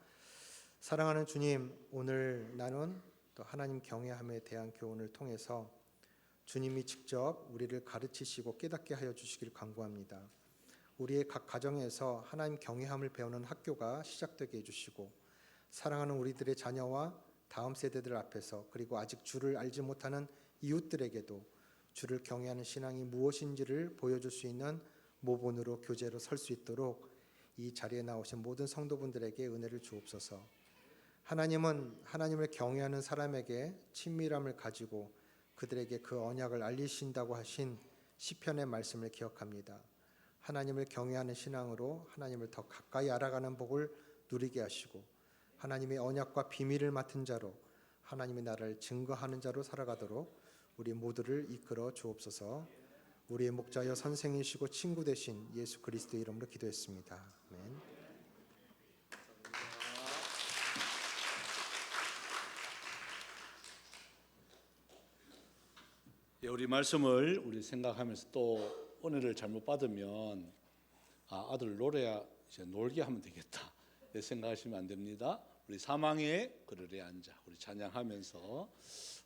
사랑하는 주님, 오늘 나눈 또 하나님 경외함에 대한 교훈을 통해서 주님이 직접 우리를 가르치시고 깨닫게 하여 주시길 간구합니다. 우리의 각 가정에서 하나님 경외함을 배우는 학교가 시작되게 해주시고 사랑하는 우리들의 자녀와 다음 세대들 앞에서 그리고 아직 주를 알지 못하는 이웃들에게도 주를 경외하는 신앙이 무엇인지를 보여줄 수 있는 모본으로 교재로 설 수 있도록 이 자리에 나오신 모든 성도분들에게 은혜를 주옵소서. 하나님은 하나님을 경외하는 사람에게 친밀함을 가지고 그들에게 그 언약을 알리신다고 하신 시편의 말씀을 기억합니다. 하나님을 경외하는 신앙으로 하나님을 더 가까이 알아가는 복을 누리게 하시고 하나님의 언약과 비밀을 맡은 자로 하나님의 나라를 증거하는 자로 살아가도록 우리 모두를 이끌어 주옵소서. 우리의 목자여 선생이시고 친구 되신 예수 그리스도의 이름으로 기도했습니다. 아멘. 예, 우리 말씀을 우리 생각하면서 또 은혜를 잘못 받으면 아들 노래 이제 놀게 하면 되겠다 생각하시면 안 됩니다. 우리 사망의 그늘에 앉아 우리 찬양하면서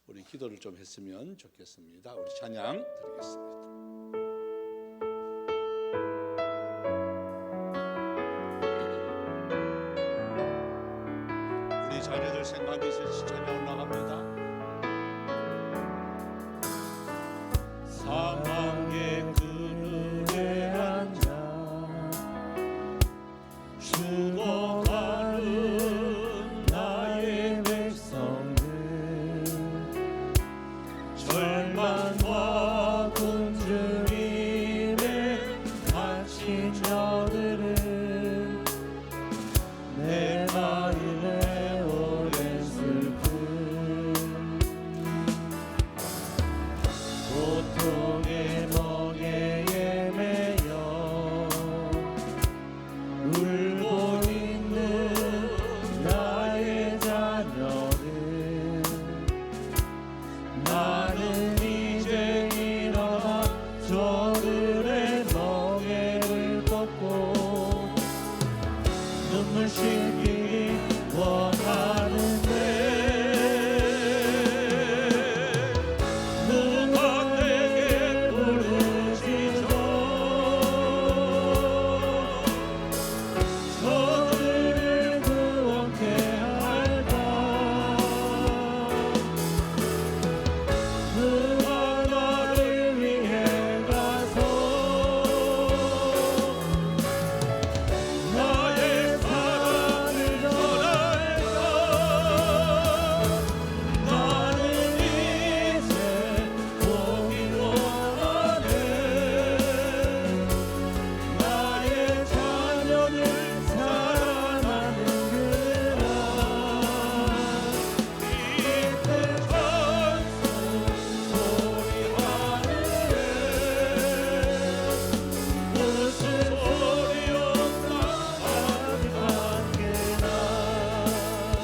우리 기도를 좀 했으면 좋겠습니다. 우리 찬양 드리겠습니다. 우리 자녀들 생각해서 찬양 올라갑니다. 사망의 그늘에 앉아 죽어가는 나의 백성들 절망과 굶주림에 갇힌 저들은 내 마음에 오랜 슬픔 고통의 멍에에 매여 울고 있는 나의 자녀들 나는 이제 일어나 저들의 멍에를 꺾고 눈물 씻기 원하는데 누가 내게 부르시죠 저들을 구원케 할까 누가 나를 위해 가서 나의 사랑을 전할까 나는 이제 보기 원하네 나의 자녀들 사랑하는 그날 이때 찬송 소리 하늘에 무슨 소리 없나 아득한 게나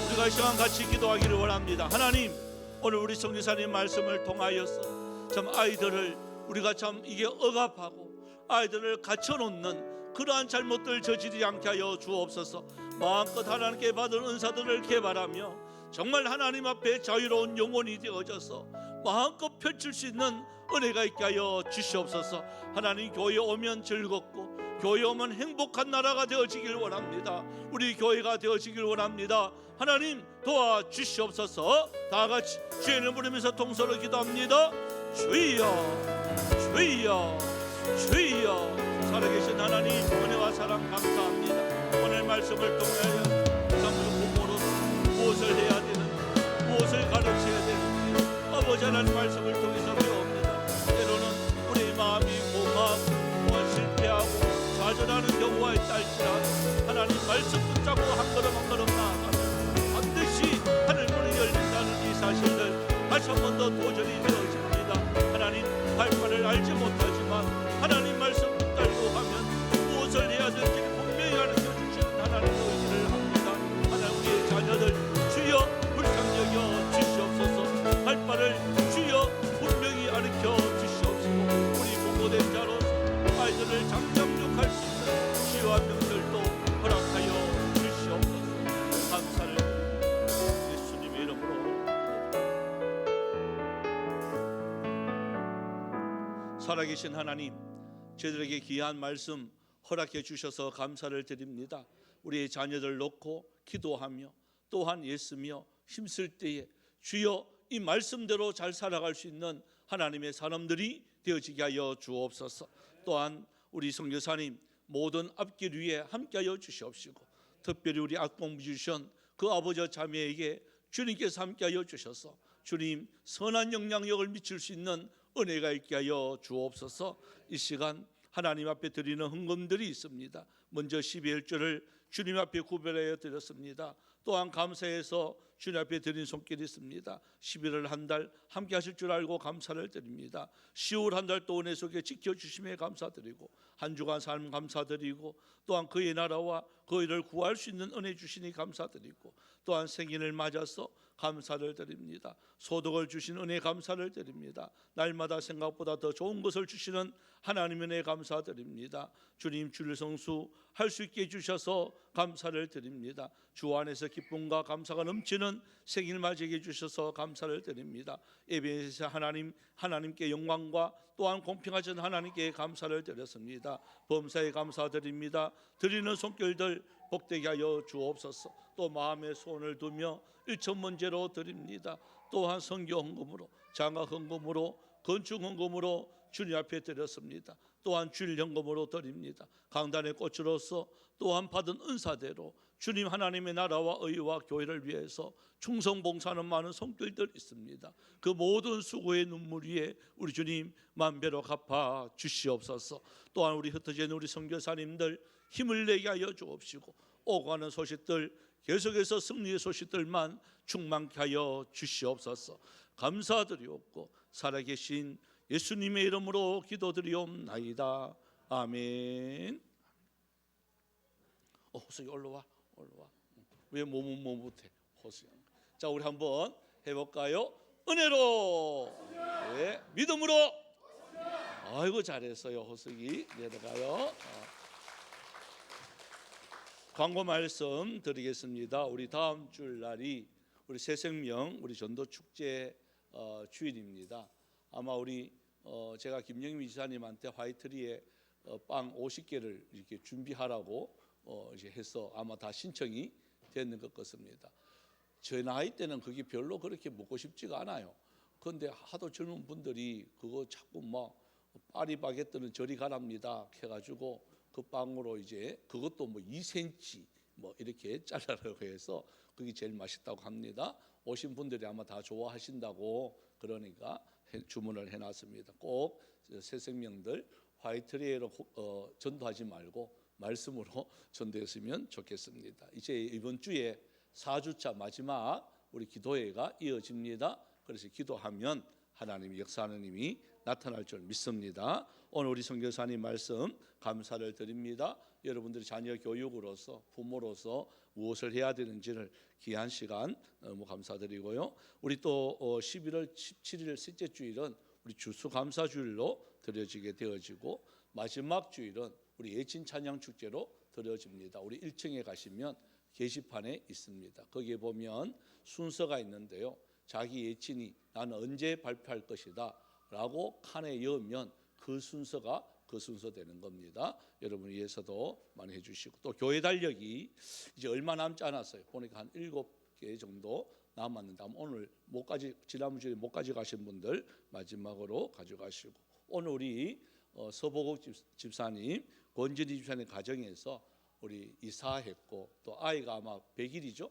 우리가 이 시간 같이 기도하기를 원합니다. 하나님 오늘 우리 성교사님 말씀을 통하여서 참 아이들을 우리가 참 이게 억압하고 아이들을 갇혀놓는 그러한 잘못들 저지르지 않게 하여 주옵소서. 마음껏 하나님께 받은 은사들을 개발하며 정말 하나님 앞에 자유로운 영혼이 되어져서 마음껏 펼칠 수 있는 은혜가 있게 하여 주시옵소서. 하나님 교회 오면 즐겁고 교회 오면 행복한 나라가 되어지길 원합니다. 우리 교회가 되어지길 원합니다. 하나님 도와주시옵소서. 다같이 주의 이름 부르면서 동서로 기도합니다. 주여 주여 주여. 살아계신 하나님 은혜와 사랑 감사합니다. 오늘 말씀을 통하여 참 부모로 무엇을 해야 되는 무엇을 가르쳐야 되는지 아버지 하나님 말씀을 통해서 배웁니다. 때로는 우리 마음이 공허하고 실패하고 좌절하는 경우가 있다할지라도 하나님 말씀 붙잡고 한 걸음 한 걸음 나아가면 반드시 하늘 문이 열린다는 이 사실을 다시 한 번 더 도전이 되어집니다. 하나님 할 바를 알지 못하지만 하나님 말씀 붙들고 가면 무엇을 해야 될지 분명히 가르쳐 주시는 하나님의 의지를 합니다. 하나님 우리의 자녀들 주여 불쌍히 여겨 주시옵소서. 할 바를 주여 분명히 가르쳐 주시옵소서. 우리 부모된 자로서 아이들을 장장육할 수 있는 치유와 병들도 허락하여 주시옵소서. 감사를 드립니다. 예수님의 이름으로. 살아계신 하나님 저희들에게 귀한 말씀 허락해 주셔서 감사를 드립니다. 우리의 자녀들 놓고 기도하며 또한 애쓰며 힘쓸 때에 주여 이 말씀대로 잘 살아갈 수 있는 하나님의 사람들이 되어지게 하여 주옵소서. 또한 우리 선교사님 모든 앞길 위에 함께하여 주시옵시고 특별히 우리 악공 뮤지션 그 아버지 자매에게 주님께서 함께하여 주셔서 주님 선한 영향력을 미칠 수 있는 은혜가 있게 하여 주옵소서. 이 시간 하나님 앞에 드리는 헌금들이 있습니다. 먼저 12일절을 주님 앞에 구별하여 드렸습니다. 또한 감사해서 주님 앞에 드린 손길이 있습니다. 11월 한 달 함께 하실 줄 알고 감사를 드립니다. 10월 한 달 또 은혜 속에 지켜주심에 감사드리고 한 주간 삶 감사드리고 또한 그의 나라와 그의를 구할 수 있는 은혜 주시니 감사드리고 또한 생일을 맞아서 감사를 드립니다. 소득을 주신 은혜 감사를 드립니다. 날마다 생각보다 더 좋은 것을 주시는 하나님의 은혜 감사드립니다. 주님 주일 성수 할 수 있게 해주셔서 감사를 드립니다. 주 안에서 기쁨과 감사가 넘치는 생일 맞이게 해주셔서 감사를 드립니다. 예배에서 하나님께 영광과 또한 공평하신 하나님께 감사를 드렸습니다. 범사에 감사드립니다. 드리는 손길들 복되게 하여 주옵소서. 또 마음의 소원을 두며 일천문제로 드립니다. 또한 선교 헌금으로, 장학 헌금으로, 건축 헌금으로 주님 앞에 드렸습니다. 또한 주일 헌금으로 드립니다. 강단의 꽃으로서 또한 받은 은사대로 주님 하나님의 나라와 의와 교회를 위해서 충성 봉사하는 많은 손길들 있습니다. 그 모든 수고의 눈물 위에 우리 주님 만배로 갚아 주시옵소서. 또한 우리 흩어진 우리 선교사님들 힘을 내게 하여 주옵시고 오고 가는 소식들 계속해서 승리의 소식들만 충만케 하여 주시옵소서. 감사드리옵고 살아계신 예수님의 이름으로 기도드리옵나이다. 아멘. 호석이 올라와. 왜 몸은 못해? 호석이. 자, 우리 한번 해볼까요? 은혜로, 네, 믿음으로. 아이고 잘했어요, 호석이. 내려가요. 광고 말씀 드리겠습니다. 우리 다음 주 날이 우리 새생명 우리 전도 축제 주일입니다. 아마 우리 제가 김영민 지사님한테 화이트리에 빵 50개를 이렇게 준비하라고 이제 해서 아마 다 신청이 됐는 것 같습니다. 제 나이 때는 그게 별로 그렇게 먹고 싶지가 않아요. 그런데 하도 젊은 분들이 그거 자꾸 막 파리바게뜨는 저리 가랍니다 해가지고 그 빵으로 이제 그것도 뭐 2cm 뭐 이렇게 잘라라고 해서 그게 제일 맛있다고 합니다. 오신 분들이 아마 다 좋아하신다고 그러니까 주문을 해놨습니다. 꼭 새생명들 화이트리에로 전도하지 말고 말씀으로 전도했으면 좋겠습니다. 이제 이번 주에 4주차 마지막 우리 기도회가 이어집니다. 그래서 기도하면 하나님이 역사하는 힘이 나타날 줄 믿습니다. 오늘 우리 선교사님 말씀 감사를 드립니다. 여러분들이 자녀 교육으로서 부모로서 무엇을 해야 되는지를 귀한 시간 너무 감사드리고요. 우리 또 11월 17일 셋째 주일은 우리 주수감사주일로 드려지게 되어지고 마지막 주일은 우리 예친 찬양 축제로 드려집니다. 우리 1층에 가시면 게시판에 있습니다. 거기에 보면 순서가 있는데요. 자기 예친이 나는 언제 발표할 것이다 라고 칸에 여으면 그 순서가 그 순서 되는 겁니다. 여러분 위해서도 많이 해주시고 또 교회 달력이 이제 얼마 남지 않았어요. 보니까 한 7개 정도 남았는데 오늘 지난주에 못 가져가신 분들 마지막으로 가져가시고 오늘 우리 서보국 집사님, 권진희 집사님 가정에서 우리 이사했고 또 아이가 아마 100일이죠.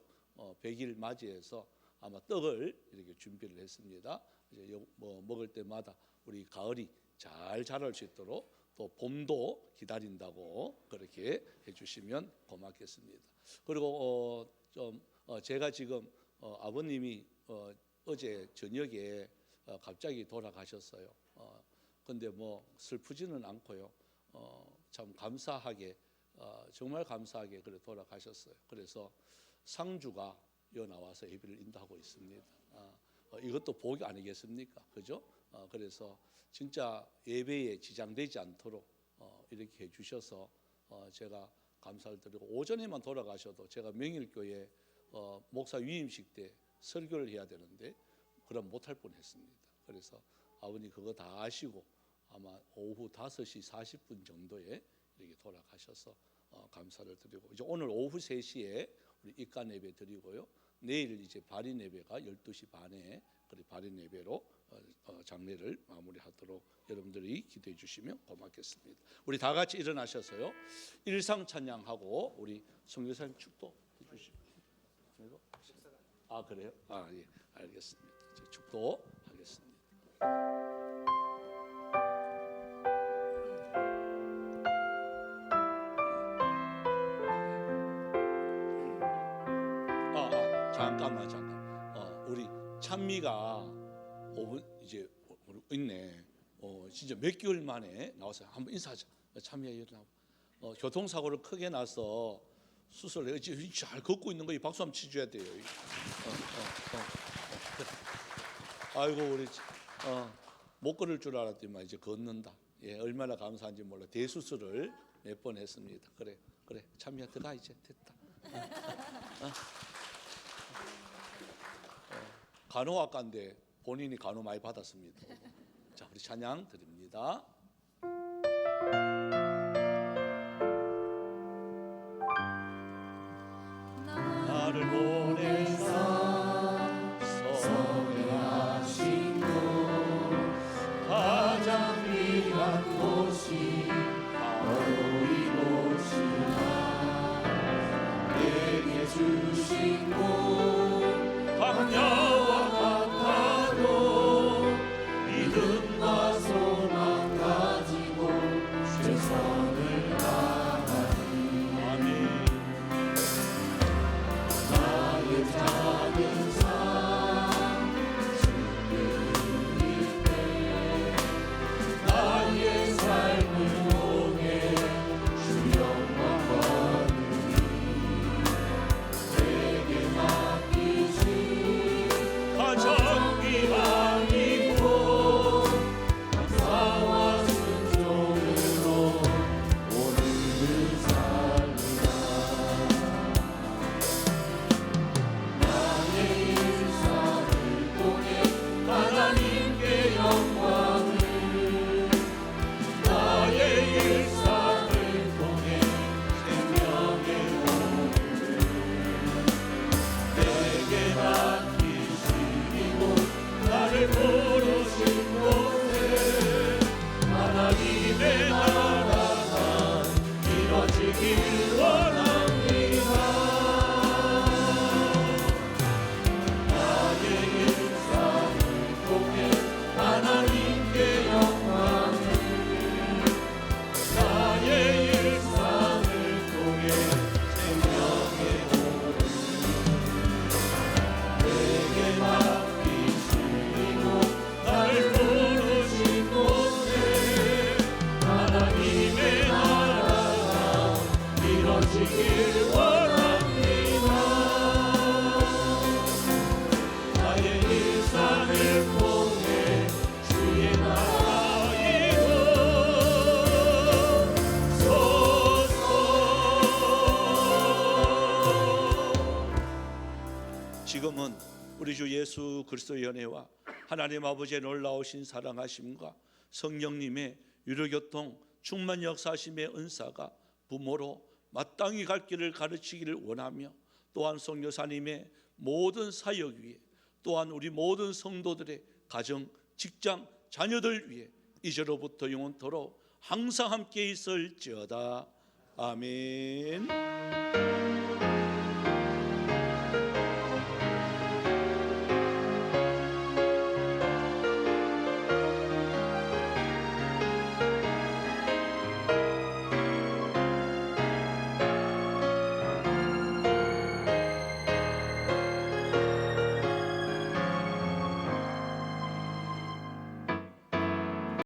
100일 맞이해서 아마 떡을 이렇게 준비를 했습니다. 이제 뭐 먹을 때마다 우리 가을이 잘 자랄 수 있도록 또 봄도 기다린다고 그렇게 해주시면 고맙겠습니다. 그리고 제가 지금 아버님이 어제 저녁에 갑자기 돌아가셨어요. 근데 뭐 슬프지는 않고요. 참 감사하게 정말 감사하게 그래 돌아가셨어요. 그래서 상주가 여 나와서 예배를 인도하고 있습니다. 이것도 복이 아니겠습니까? 그죠? 그래서 진짜 예배에 지장되지 않도록 이렇게 해주셔서 제가 감사를 드리고 오전에만 돌아가셔도 제가 명일교회 목사 위임식 때 설교를 해야 되는데 그럼 못할 뻔했습니다. 그래서 아버님 그거 다 아시고 아마 오후 5시 40분 정도에 이렇게 돌아가셔서 감사를 드리고 이제 오늘 오후 3시에 우리 입간 예배 드리고요. 내일 이제 발인 예배가 12시 반에 그리 발인 예배로 장례를 마무리하도록 여러분들이 기도해 주시면 고맙겠습니다. 우리 다 같이 일어나셔서요. 일상 찬양하고 우리 선교사님 축도 해 주시고. 아 그래요? 아 예, 알겠습니다. 축도 하겠습니다. 잠깐만. 우리 찬미가 5분 이제 있네. 진짜 몇 개월 만에 나와서 한번 인사하자. 찬미야 일어나. 교통사고를 크게 나서 수술을 잘 걷고 있는 거 이 박수 한번 치줘야 돼요. 아이고 우리 못 걸을 줄 알았더니만 이제 걷는다. 예, 얼마나 감사한지 몰라. 대수술을 몇 번 했습니다. 그래 찬미야 들어가 이제 됐다. 간호학과인데 본인이 간호 많이 받았습니다. 자, 우리 찬양 드립니다. 나를 보내사 선하신 분 가장 귀한 곳이 바로 이곳이라 내게 주신 곳 광야와 같아도 믿음과 소망 가지고 최선을 다하니 아멘. 나의 작은 삶 즐길 때 나의 삶을 통해 주 영광 거두니 내게 맡기신 가장 귀한 이곳 감사와 순종으로 오늘을 살리라. 나의 일상을 통해 하나님께 영광을 나의 일상을 통해 생명의 오늘을 내게 맡기신 이곳 나를 부르신 곳에 하나님의 나라가 이뤄지길 원합니다. 나의 일상을 통해 하나님께 영광을 나의 일상을 통해 생명의 오늘 내게 맡기신 이곳 나를 부르신 곳에 하나님의 나라가 이뤄지길 원합니다. 나의 일상을 통해 주의 나라 이루소서. 지금은 우리 주 예수 그리스도의 은혜와 하나님 아버지의 놀라우신 사랑하심과 성령님의 유료교통 충만 역사하심의 은사가 부모로 마땅히 갈 길을 가르치기를 원하며 또한 선교사님의 모든 사역 위에 또한 우리 모든 성도들의 가정, 직장, 자녀들 위해 이제로부터 영원토록 항상 함께 있을지어다. 아멘.